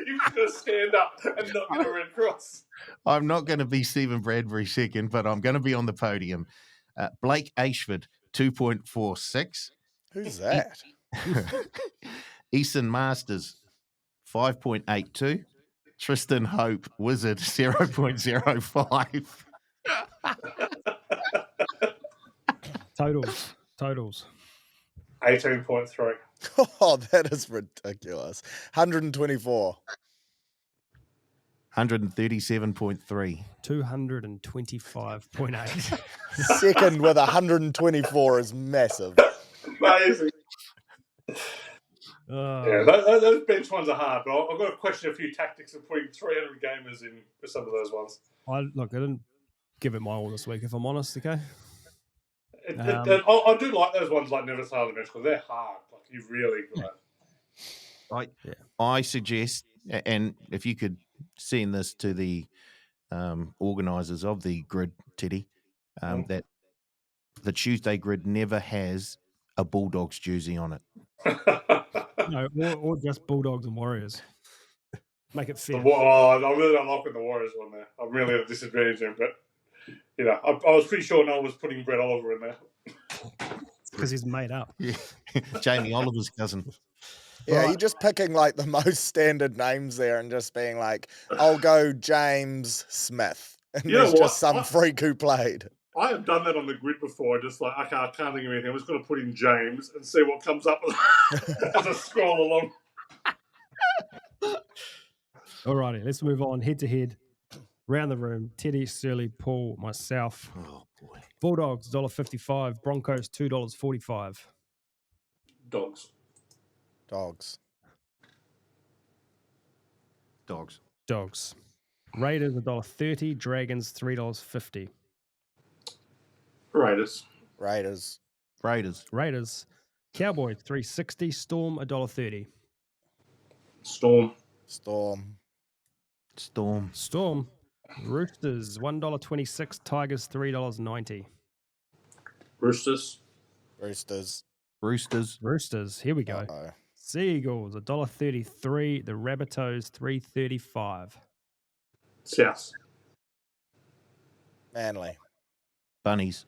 you've just got to stand up and not get a red cross. I'm not going to be Stephen Bradbury second, but I'm going to be on the podium. Blake Ashford, 2.46. Who's that? Eason Masters, 5.82. Tristan Hope, Wizard, 0.05. Totals. 18.3. Oh, that is ridiculous. 124. 137.3. 225.8. Second with 124 is massive. Amazing. Yeah, those bench ones are hard, but I've got to question a few tactics of putting 300 gamers in for some of those ones. I didn't give it my all this week, if I'm honest, okay? I do like those ones like Never Start the Bench because they're hard. Like, you've really got I suggest, and if you could send this to the organisers of the grid, Teddy, that the Tuesday grid never has a Bulldogs jersey on it. No, or just Bulldogs and Warriors. Make it fair. I really don't like the Warriors one there. I'm really at a disadvantage there, but I was pretty sure no one was putting Brett Oliver in there. Because he's made up. Yeah. Jamie Oliver's cousin. Yeah, you're just picking like the most standard names there and just being like, I'll go James Smith. And there's just some freak who played. I have done that on the grid before. Just like, okay, I can't think of anything. I'm just going to put in James and see what comes up as I scroll along. Alrighty, let's move on. Head to head. Round the room. Teddy, Surly, Paul, myself. Oh, boy. Bulldogs, $1.55. Broncos, $2.45. Dogs. Raiders, $1.30. Dragons, $3.50. Raiders. Cowboys, $3.60. Storm, $1.30. Storm. Roosters, $1.26. Tigers, $3.90. Roosters. Here we go. Uh-oh. Seagulls, $1.33. The Rabbitohs, $3.35. South. Manly. Bunnies.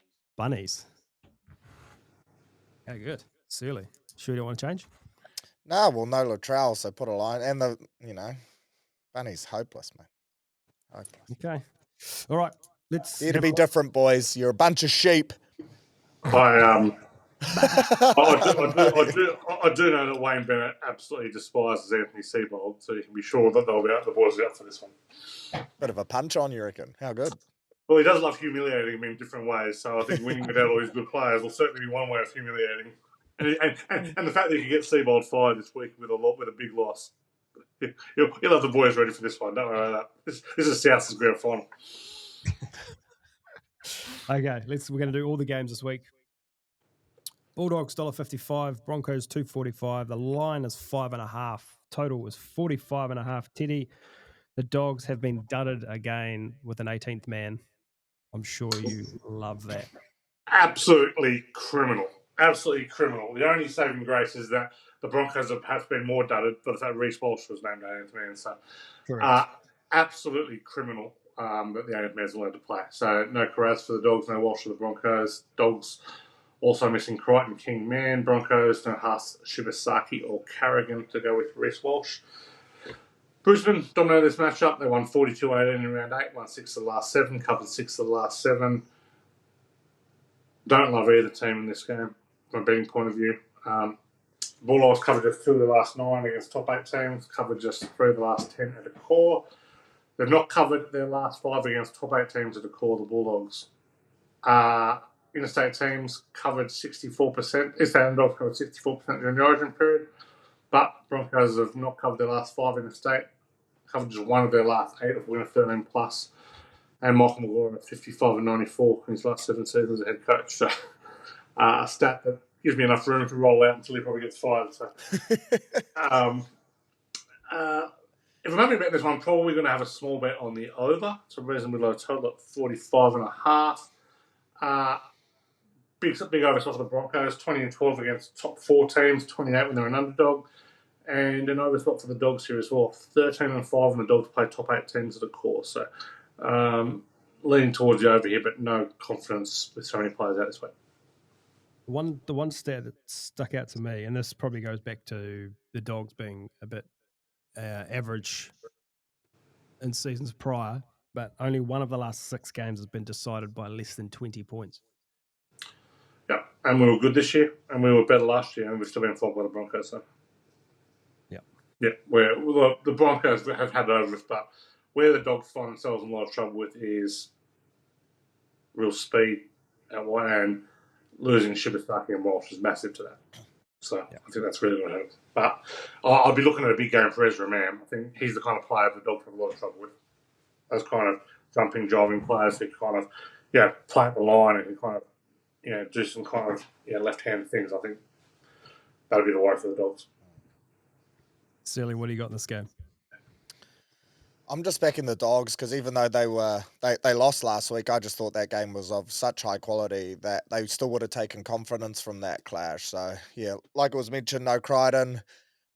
How good. Surly. Sure you don't want to change? No, well, no Latrell, so put a line. And Bunny's hopeless, man. Hopeless. Okay. All right. Let's. Here to be different, boys. You're a bunch of sheep. I do know that Wayne Bennett absolutely despises Anthony Seibold, so you can be sure that the boys are out for this one. Bit of a punch on, you reckon? How good? Well, he does love humiliating him in different ways, so I think winning without all his good players will certainly be one way of humiliating. And the fact that you can get Seibold fired this week with a big loss. You'll have the boys ready for this one. Don't worry about that. This is South's grand final. Okay, we're going to do all the games this week. Bulldogs, $1.55. Broncos, $2.45. The line is 5.5. Total is 45.5. Teddy, the Dogs have been dudded again with an 18th man. I'm sure you love that. Absolutely criminal. The only saving grace is that the Broncos have perhaps been more dudded by the fact Reece Walsh was named 18th man. So, absolutely criminal that the 18th man's allowed to play. So, no Carras for the Dogs, no Walsh for the Broncos. Dogs also missing Crichton, King, Man. Broncos, no Haas, Shibasaki or Carrigan to go with Reece Walsh. Brisbane dominated this matchup. They won 42-18 in round 8, won 6 of the last 7, covered 6 of the last 7. Don't love either team in this game from a betting point of view. Bulldogs covered just 2 of the last 9 against top 8 teams, covered just 3 of the last 10 at a core. They've not covered their last 5 against top 8 teams at a core, the Bulldogs. Interstate teams covered 64%. Interstate Underdogs covered 64% during the origin period. But Broncos have not covered their last 5 interstate. Covered just 1 of their last 8 of winner 13 plus. And Michael Maguire at 55-94 in his last 7 seasons as head coach. So, a stat that gives me enough room to roll out until he probably gets fired. So, if I'm having a bet this one, I'm probably going to have a small bet on the over. It's a reasonably low total at 45.5. big overshot for the Broncos, 20-12 against top 4 teams, 28 when they're an underdog, and an overshot for the Dogs here as well, 13-5 when the Dogs play top 8 teams of the course. So leaning towards the over here, but no confidence with so many players out this way. The one stat that stuck out to me, and this probably goes back to the Dogs being a bit average in seasons prior, but only one of the last 6 games has been decided by less than 20 points. Yeah, and we were good this year, and we were better last year, and we've still been flogged by the Broncos. So. Yeah, where the Broncos have had over us, but where the Dogs find themselves in a lot of trouble with is real speed out wide, and losing Shibasaki and Walsh is massive to that. So I think that's really going to hurt. But I'll be looking at a big game for Ezra Mam. I think he's the kind of player the Dogs have a lot of trouble with. Those kind of jumping, driving players who kind of play at the line and who kind of do some kind of left-handed things. I think that'll be the way for the Dogs. Silly, what do you got in this game? I'm just backing the Dogs because even though they lost last week, I just thought that game was of such high quality that they still would have taken confidence from that clash. So, yeah, like it was mentioned, no Crichton,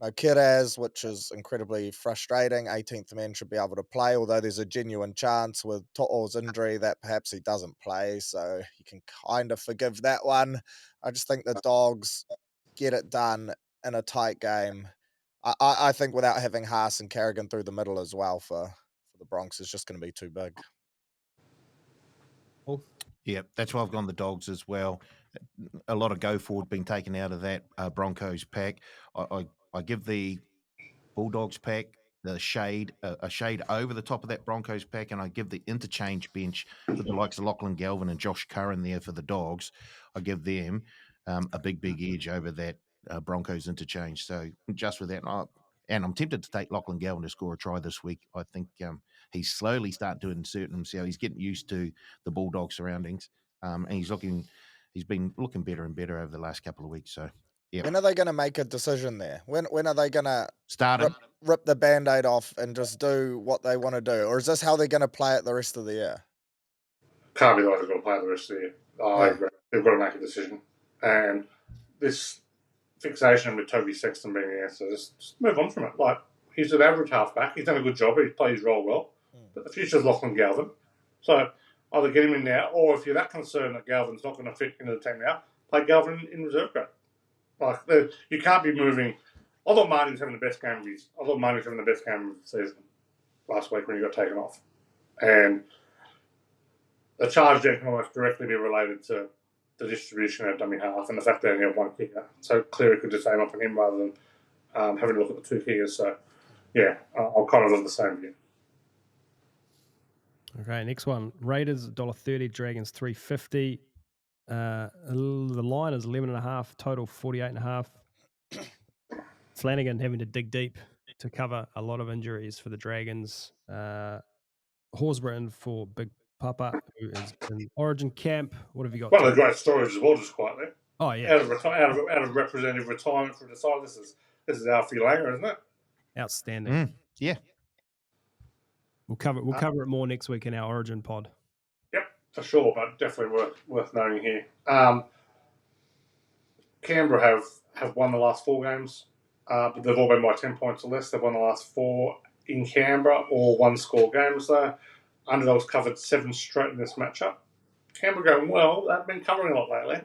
no Kiraz, which is incredibly frustrating. 18th man should be able to play, although there's a genuine chance with To'o's injury that perhaps he doesn't play. So you can kind of forgive that one. I just think the Dogs get it done in a tight game. I think without having Haas and Carrigan through the middle as well for the Bronx is just going to be too big. Yeah, that's why I've gone the Dogs as well. A lot of go forward being taken out of that Broncos pack. I give the Bulldogs pack a shade over the top of that Broncos pack, and I give the interchange bench with the likes of Lachlan Galvin and Josh Curran there for the Dogs. I give them a big edge over that Broncos interchange. So just with that, and I'm tempted to take Lachlan Galvin to score a try this week. I think he's slowly starting to insert himself. He's getting used to the Bulldog surroundings, and he's been looking better and better over the last couple of weeks. So yeah. When are they going to make a decision there? When are they going to start rip the Band-Aid off and just do what they want to do? Or is this how they're going to play it the rest of the year? Can't be like they're going to play it the rest of the year. I agree. They've got to make a decision. And this fixation with Toby Sexton being the answer, just move on from it. Like, he's an average halfback. He's done a good job. He's played his role well. But the future's Lachlan Galvin. So either get him in now, or if you're that concerned that Galvin's not going to fit into the team now, play Galvin in reserve grade. Like, you can't be moving. I thought Marty was having the best game of the season last week when he got taken off. And the charge there can almost directly be related to the distribution of dummy half and the fact that they only have one kicker. So Cleary could just aim up on him rather than having a look at the 2 kickers. So, yeah, I'll kind of have the same view. Okay, next one. Raiders $1.30, Dragons $3.50. The line is 11.5, total 48.5. Flanagan having to dig deep to cover a lot of injuries for the Dragons. Horsburgh in for Big Papa, who is in Origin camp. What have you got? One of the great stories as well, just quietly. Oh yeah, out of representative retirement from the side. This is Alfie Langer, isn't it? Outstanding. Yeah, we'll cover it more next week in our Origin pod. Yep, for sure, but definitely worth noting here. Canberra have won the last 4 games, but they've all been by 10 points or less. They've won the last 4 in Canberra, all 1-score games though. Underdogs covered 7 straight in this matchup. Canberra going well. They've been covering a lot lately.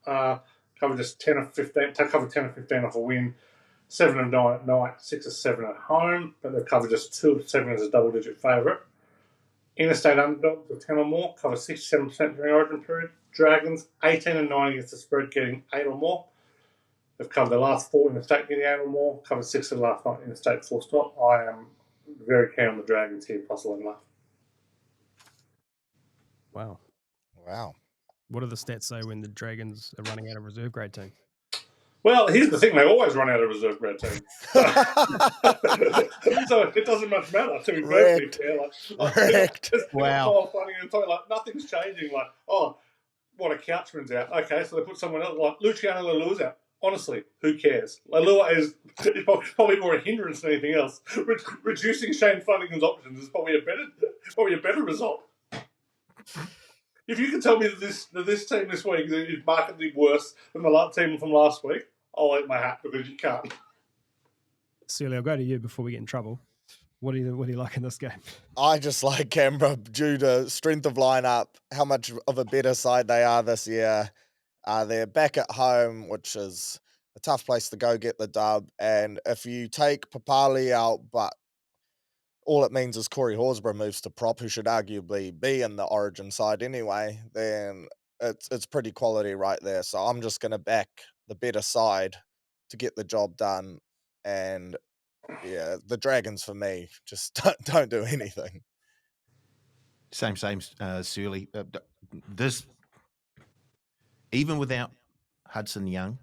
Covered just 10 of 15. Covered 10 of 15 off a win. 7 of 9 at night. 6 of 7 at home. But they've covered just 2 of 7 as a double-digit favourite. Interstate underdogs of 10 or more cover 67% during Origin period. Dragons 18 and 9 against the spread, getting 8 or more. They've covered the last 4 in the state, getting 8 or more. Covered 6 of the last 9 in the state, full stop. I am very keen on the Dragons here, plus 11.5. Wow. What do the stats say when the Dragons are running out of reserve grade team? Well, here's the thing. They always run out of reserve grade team. So it doesn't much matter, to be perfectly fair. Wow. Nothing's changing. Like, oh, what, a Couchman's out. Okay, so they put someone else. Like, Luciano Leilua's out. Honestly, who cares? Leilua is probably more a hindrance than anything else. Reducing Shane Flanagan's options is probably a better result. If you can tell me that this team this week is markedly worse than the team from last week, I'll eat my hat because you can't. Sealy, I'll go to you before we get in trouble. What do you like in this game? I just like Canberra due to strength of lineup, how much of a better side they are this year. They're back at home, which is a tough place to go get the dub. And if you take Papali out, but all it means is Corey Horsburgh moves to prop, who should arguably be in the Origin side anyway, then it's pretty quality right there. So I'm just going to back the better side to get the job done. And yeah, the Dragons for me just don't do anything. Same, Surly. This, even without Hudson Young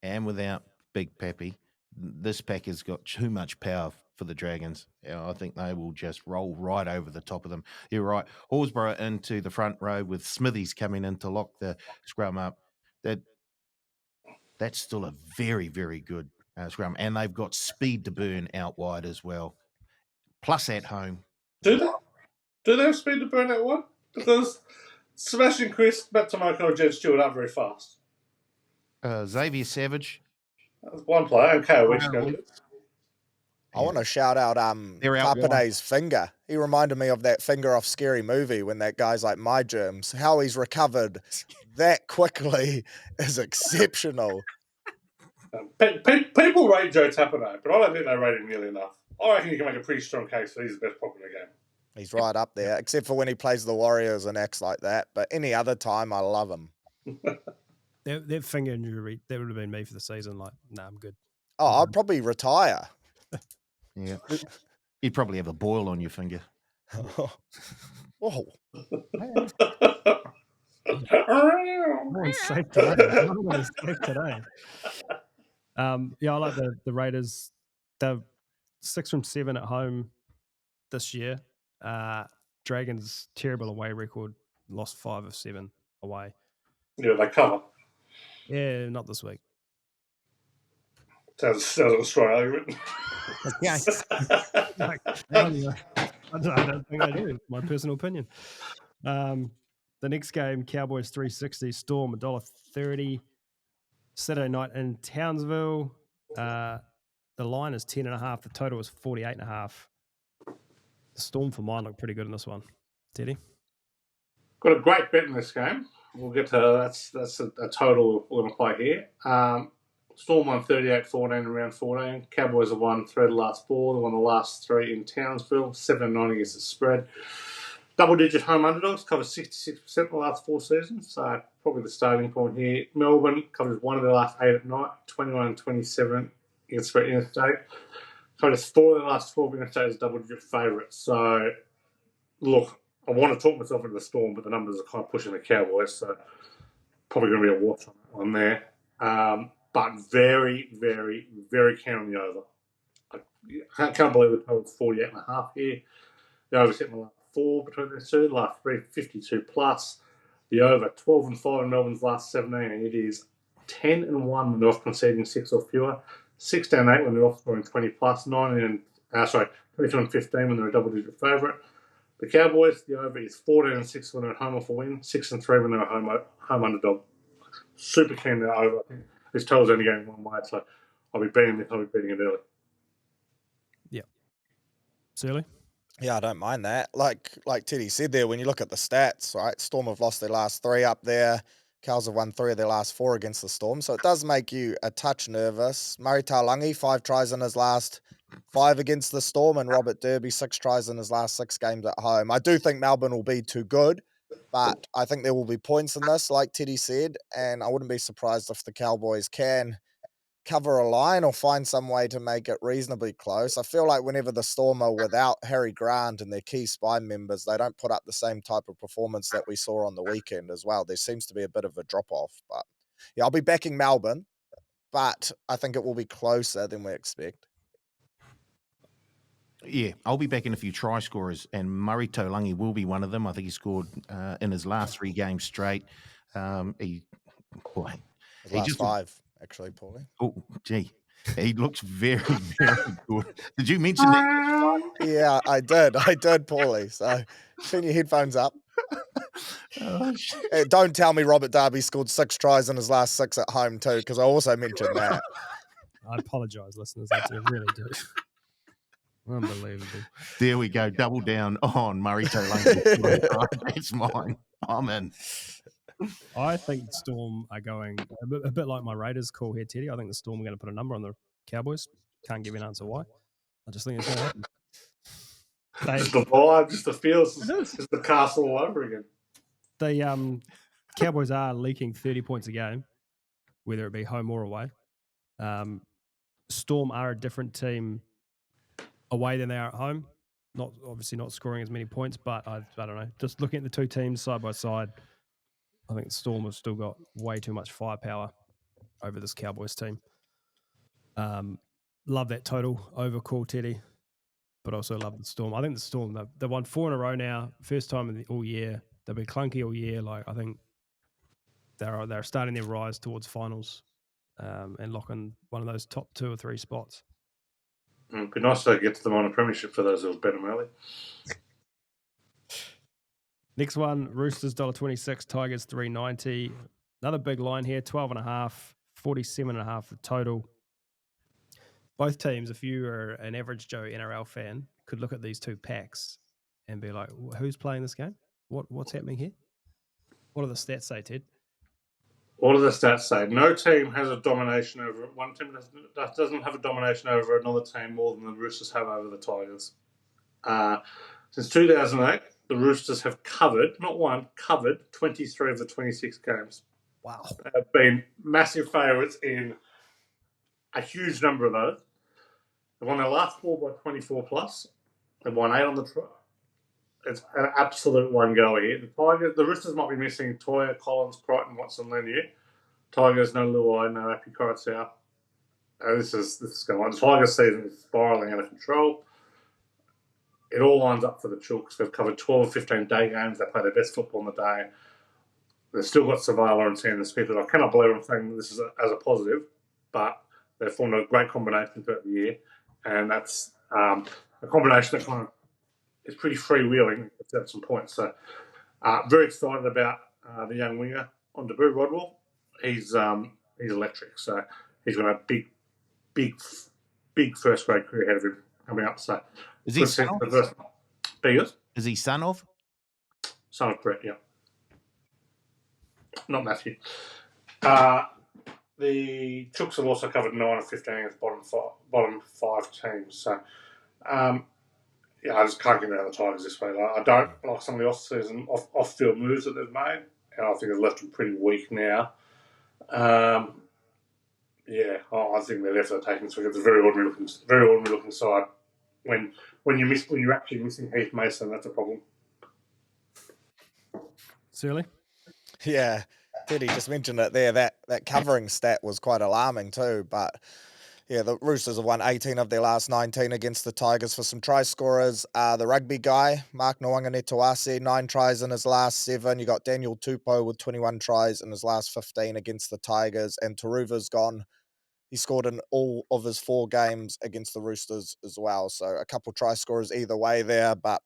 and without Big Pappy, this pack has got too much power for the Dragons. I think they will just roll right over the top of them. You're right. Horsburgh into the front row with Smithies coming in to lock the scrum up. That's still a very, very good scrum. And they've got speed to burn out wide as well. Plus at home. Do they? Do they have speed to burn that one? Because Sebastian Chris, Matt Tomoko, and Jed Stewart aren't very fast. Xavier Savage. One player, and KO West go. I want to shout out They're out Tapane's finger. He reminded me of that finger off Scary Movie when that guy's like My Germs. How he's recovered that quickly is exceptional. People rate Joe Tapane, but I don't think they rate him nearly enough. I reckon you can make a pretty strong case that he's the best prop in the game. He's right up there, except for when he plays the Warriors and acts like that. But any other time, I love him. That finger injury, that would have been me for the season. Like, nah, I'm good. Oh, I'd probably retire. Yeah. You'd probably have a boil on your finger. Whoa. Everyone's safe today. Everyone is safe today. Yeah, I like the Raiders. They're 6 from 7 at home this year. Dragons terrible away record, lost 5 of 7 away. Yeah, they cover. Yeah, not this week. Sounds like a strong argument. Yeah. I don't think I do. My personal opinion. The next game, Cowboys 360, Storm $1.30. Saturday night in Townsville. The line is 10.5. The total is 48.5. The Storm for mine look pretty good in this one. Teddy? Got a great bet in this game. We'll get to that's a total we're going to play here. Storm won 38-14 in round 14. Cowboys have won 3 of the last 4. They won the last 3 in Townsville. 7-9 against the spread. Double-digit home underdogs cover 66% of the last 4 seasons. So probably the starting point here. Melbourne covers 1 of the last 8 at night. 21-27 against spread interstate. Covers 4 of the last 12 interstate as double-digit favourites. So look, I want to talk myself into the Storm, but the numbers are kind of pushing the Cowboys. So probably going to be a watch on that one there. But very, very, very keen on the over. I can't believe the total's 48.5 here. The over's hitting the last 4 between these two. The last 3, 52 plus. The over 12-5 in Melbourne's last 17, and it is 10-1 when they're off conceding 6 or fewer. 16-8 when they're off scoring 20 plus. 22-15 when they're a double-digit favourite. The Cowboys, the over is 14-6 when they're at home off a win. 6-3 when they're a home underdog. Super keen to over. I think this total's only going one way, so I'll be betting it early. Yeah. Surly? Yeah, I don't mind that. Like Teddy said there, when you look at the stats, right, Storm have lost their last 3 up there. Cows have won 3 of their last 4 against the Storm, so it does make you a touch nervous. Murray Taulagi, 5 tries in his last 5 against the Storm, and Robert Derby, 6 tries in his last 6 games at home. I do think Melbourne will be too good, but I think there will be points in this, like Teddy said, and I wouldn't be surprised if the Cowboys can cover a line or find some way to make it reasonably close. I feel like whenever the Storm are without Harry Grant and their key spine members, they don't put up the same type of performance that we saw on the weekend as well. There seems to be a bit of a drop-off, but yeah, I'll be backing Melbourne, but I think it will be closer than we expect. Yeah, I'll be backing a few try scorers, and Murray Taulagi will be one of them. I think he scored in his last 3 games straight. He last 5, actually, Paulie. Oh, gee. He looks very, very good. Did you mention that? Yeah, I did, Paulie. So turn your headphones up. Oh, shit. Don't tell me Robert Darby scored 6 tries in his last 6 at home too, because I also mentioned that. I apologise, listeners. I really do. Unbelievable. There we go. Double down on Murray Taylor. That's mine. I'm in. I think Storm are going a bit like my Raiders call here, Teddy. I think the Storm are going to put a number on the Cowboys. Can't give you an answer why. I just think it's going to happen. Just the vibe, just the feels. It is. It's the castle all over again. The Cowboys are leaking 30 points a game, whether it be home or away. Storm are a different team away than they are at home. Obviously not scoring as many points, but I don't know. Just looking at the two teams side by side, I think Storm have still got way too much firepower over this Cowboys team. Love that total over call, Teddy, but also love the Storm. I think the Storm, they've won 4 in a row now, first time all year. They've been clunky all year. Like, I think they're starting their rise towards finals and locking one of those top 2 or 3 spots. It'd be nice to get to them on a premiership for those who've bet them early. Next one, Roosters $1.26, Tigers $3.90. Another big line here, 12.5, 47.5 the total. Both teams, if you are an average Joe NRL fan, could look at these 2 packs and be like, who's playing this game? What's happening here? What do the stats say, Ted? What do the stats say? No team has a domination over one team doesn't have a domination over another team more than the Roosters have over the Tigers. Since 2008, the Roosters have covered 23 of the 26 games. Wow. They have been massive favourites in a huge number of those. They've won their last 4 by 24 plus. They've won 8 on the trot. It's an absolute one-goer here. The Roosters might be missing Toya, Collins, Crichton, Watson, Lenier. Tigers, no Luai, no Appy Korotsau. This is going on. The Tigers season is spiralling out of control. It all lines up for the Chooks. They've covered 12 or 15 day games. They play their best football on the day. They've still got Savala and Sanders Smith. I cannot believe I'm saying this as a positive, but they've formed a great combination throughout the year. And that's a combination that kind of is pretty freewheeling at some points. So very excited about the young winger on debut, Rodwell. He's electric. So he's got a big first grade career ahead of him coming up. So is he son of? Is he son of? Son of Brett, yeah. Not Matthew. The Chooks have also covered 9 of 15 as bottom 5 teams. So I just can't get out of the Tigers this way. I don't like some of the off-field moves that they've made, and I think they've left them pretty weak now. I think they're there for the taking. So it's a very ordinary looking side. When you're actually missing Heath Mason, that's a problem. Surly? Yeah, Teddy just mentioned it there. That covering stat was quite alarming too, but. Yeah, the Roosters have won 18 of their last 19 against the Tigers for some try scorers. The rugby guy, Mark Nwanganetawase, 9 tries in his last 7. You got Daniel Tupou with 21 tries in his last 15 against the Tigers. And Taruva's gone. He scored in all of his 4 games against the Roosters as well. So a couple try scorers either way there. But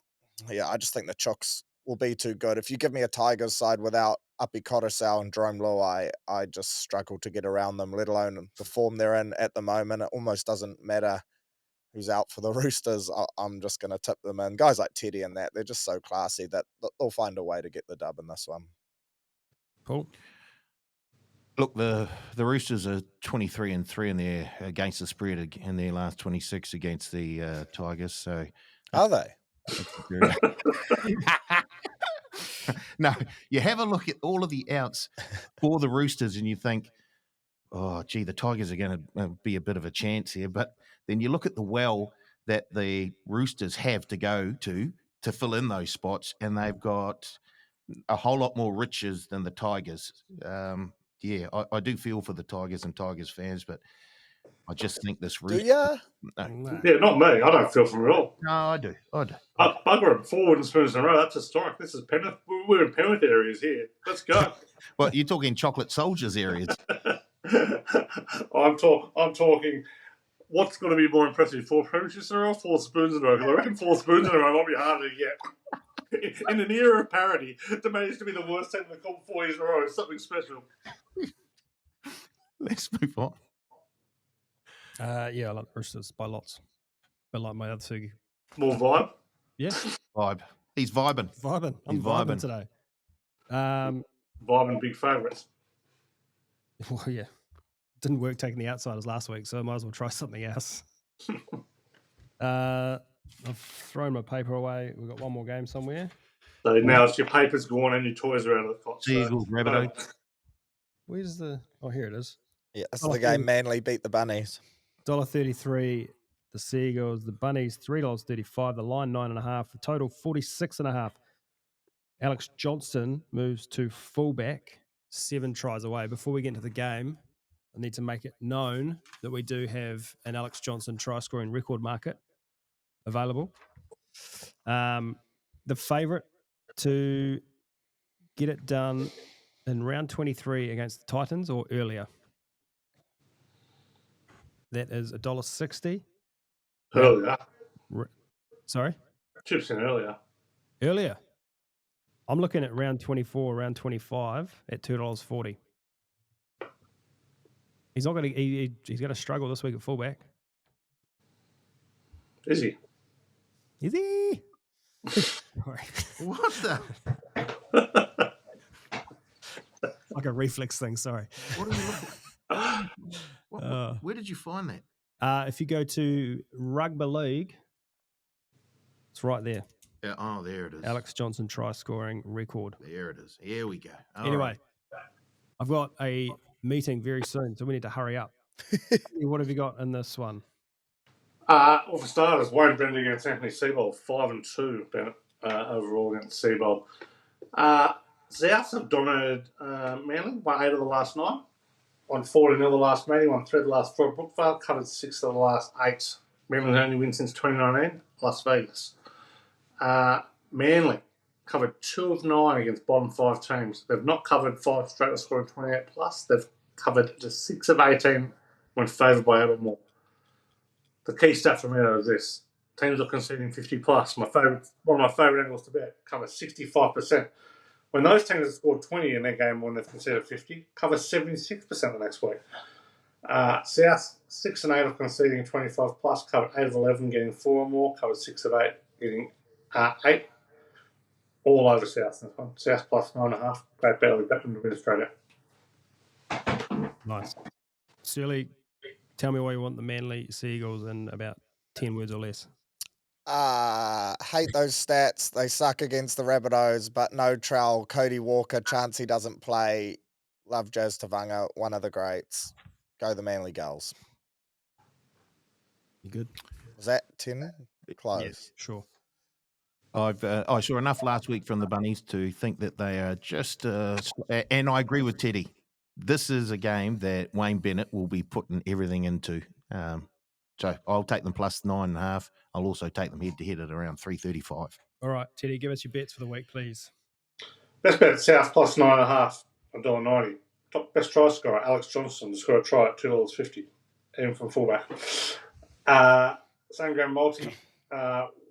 yeah, I just think the Chooks will be too good. If you give me a Tigers side without Appy Korotsau and Jerome Luai, I just struggle to get around them, let alone the form they're in at the moment. It almost doesn't matter who's out for the Roosters. I'm just going to tip them in. Guys like Teddy and that, they're just so classy that they'll find a way to get the dub in this one. Cool. Look, the Roosters are 23-3 in their against the spread in their last 26 against the Tigers. So are they? No, you have a look at all of the outs for the Roosters and you think, oh, gee, the Tigers are going to be a bit of a chance here. But then you look at the well that the Roosters have to go to fill in those spots, and they've got a whole lot more riches than the Tigers. I do feel for the Tigers and Tigers fans, but I just think this Roosters... Do ya? No. Yeah, not me. I don't feel for them at all. No, I do. Bugger them 4 wooden spoons in a row. That's historic. This is Penrith. We're in Penrith areas here. Let's go. Well, you're talking chocolate soldiers areas. I'm talking. What's going to be more impressive? 4 premierships in a row, 4 spoons in a row? Because I reckon 4 spoons in a row might be harder to get. in an era of parity, to manage to be the worst team in the comp 4 years in a row is something special. Let's move on. Yeah, I like the Roosters by lots. But like my other two. More vibe. Yeah, Vibe. He's vibing. vibing. I'm He's vibing vibing. today. Vibe and big favourites. Well, yeah. Didn't work taking the outsiders last week, so I might as well try something else. I've thrown my paper away. We've got one more game somewhere. So now it's your paper's gone and your toys are out of the pot. Seagulls, Rabbitohs. Where's the... Oh, here it is. Yeah, this is the game Manly beat the Bunnies. $1.33. The Seagulls, the Bunnies, $3.35. The line, 9.5. The total, 46.5. Alex Johnston moves to fullback, 7 tries away. Before we get into the game, I need to make it known that we do have an Alex Johnston try-scoring record market available. The favourite to get it done in round 23 against the Titans or earlier. That is $1.60. Earlier. Sorry? 2% earlier. Earlier. I'm looking at round 24, round 25 at $2.40. He's not going to. He's going to struggle this week at fullback. Is he? Is he? Sorry. What the? Like a reflex thing. Sorry. What are you looking? Where did you find that? If you go to Rugby League, it's right there. Yeah, oh, there it is. Alex Johnston try scoring record. There it is. Here we go. All anyway, right. I've got a meeting very soon, so we need to hurry up. What have you got in this one? Well, for starters, Wayne Brendan against Anthony Seibold, 5-2 overall against Seibold. Souths have dominated Manly, won 8 of the last 9, won 14 of the last meeting, won 3 of the last 4 at Brookvale, covered 6 of the last 8. Manly's only win since 2019, Las Vegas. Manly covered 2 of 9 against bottom 5 teams. They've not covered 5 straight of scoring 28 plus. They've covered just 6 of 18 when favoured by 8 or more. The key stat for me is this: teams are conceding 50 plus. One of my favourite angles to bet, cover 65%. When those teams have scored 20 in their game when they've conceded 50, cover 76% the next week. South 6 and 8 of conceding 25 plus, covered 8 of 11 getting 4 or more, covered 6 of 8 getting 8. All over South in this one. South plus 9.5. Great bet. We've got them to win Australia. Nice. Surely, tell me why you want the Manly Seagulls in about 10 words or less. Hate those stats. They suck against the Rabbitohs, but no Trowell, Cody Walker, chance he doesn't play. Love Jazz Tavanga, one of the greats. Go the Manly Gulls. You good? Was that 10? Close. Yes, sure. I saw enough last week from the Bunnies to think that they are just, and I agree with Teddy. This is a game that Wayne Bennett will be putting everything into. So I'll take them plus 9.5. I'll also take them head to head at around 335. All right, Teddy, give us your bets for the week, please. Best bet South plus 9.5, $1.90. Top best try scorer, Alex Johnston, to score a try at $2.50, even from fullback. Same game multi.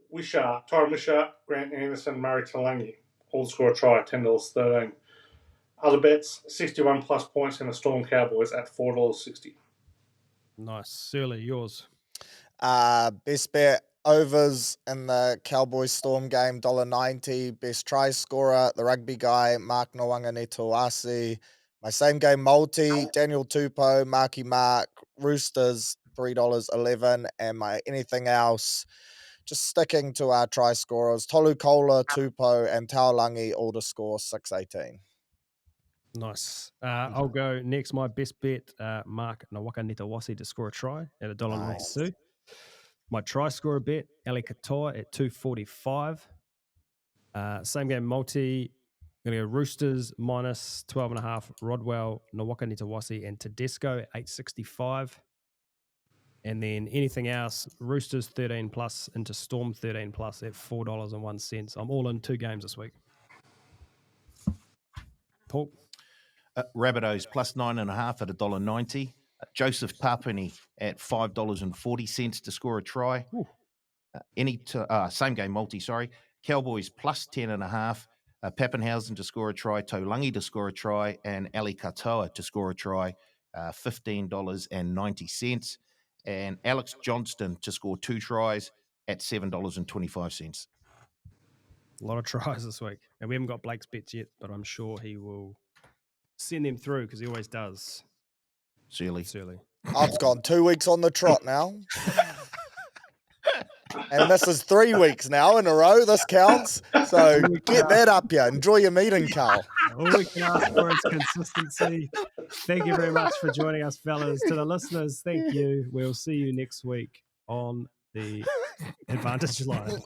Wishart, Tyron Wishart, Grant Anderson, Murray Talangi, all score a try at $10.13. Other bets, 61 plus points in the Storm Cowboys at $4.60. Nice. Surly, yours. Best bet overs in the Cowboys Storm game, $1.90. Best try scorer, the rugby guy, Mark Ngawanganituasi. My same game multi, Daniel Tupou, Marky Mark, Roosters, $3.11. And my anything else, just sticking to our try scorers, Tolu Kola, Tupou, and Taolangi all to score 6.18. Nice. I'll go next. My best bet, Mark Ngawanganituasi to score a try at $1.92. Nice. My try scorer bet, Ali Katoa at $2.45. Same game multi. I'm going to go Roosters minus 12.5. Rodwell, Ngawanganituasi, and Tedesco at $8.65. And then anything else, Roosters 13 plus into Storm 13 plus at $4.01. I'm all in 2 games this week. Paul? Rabbitohs plus 9.5 at $1.90. Joseph Tapini at $5.40 to score a try. Same game multi, sorry. Cowboys plus 10.5. Pappenhausen to score a try, Taulangi to score a try, and Ali Katoa to score a try, $15.90. And Alex Johnston to score 2 tries at $7.25. A lot of tries this week. And we haven't got Blake's bets yet, but I'm sure he will send them through because he always does. Surely. I've gone 2 weeks on the trot now. And this is 3 weeks now in a row. This counts. So get that up here. Enjoy your meeting, Carl. All we can ask for is consistency. Thank you very much for joining us, fellas. To the listeners, thank you. We'll see you next week on the Advantage Line.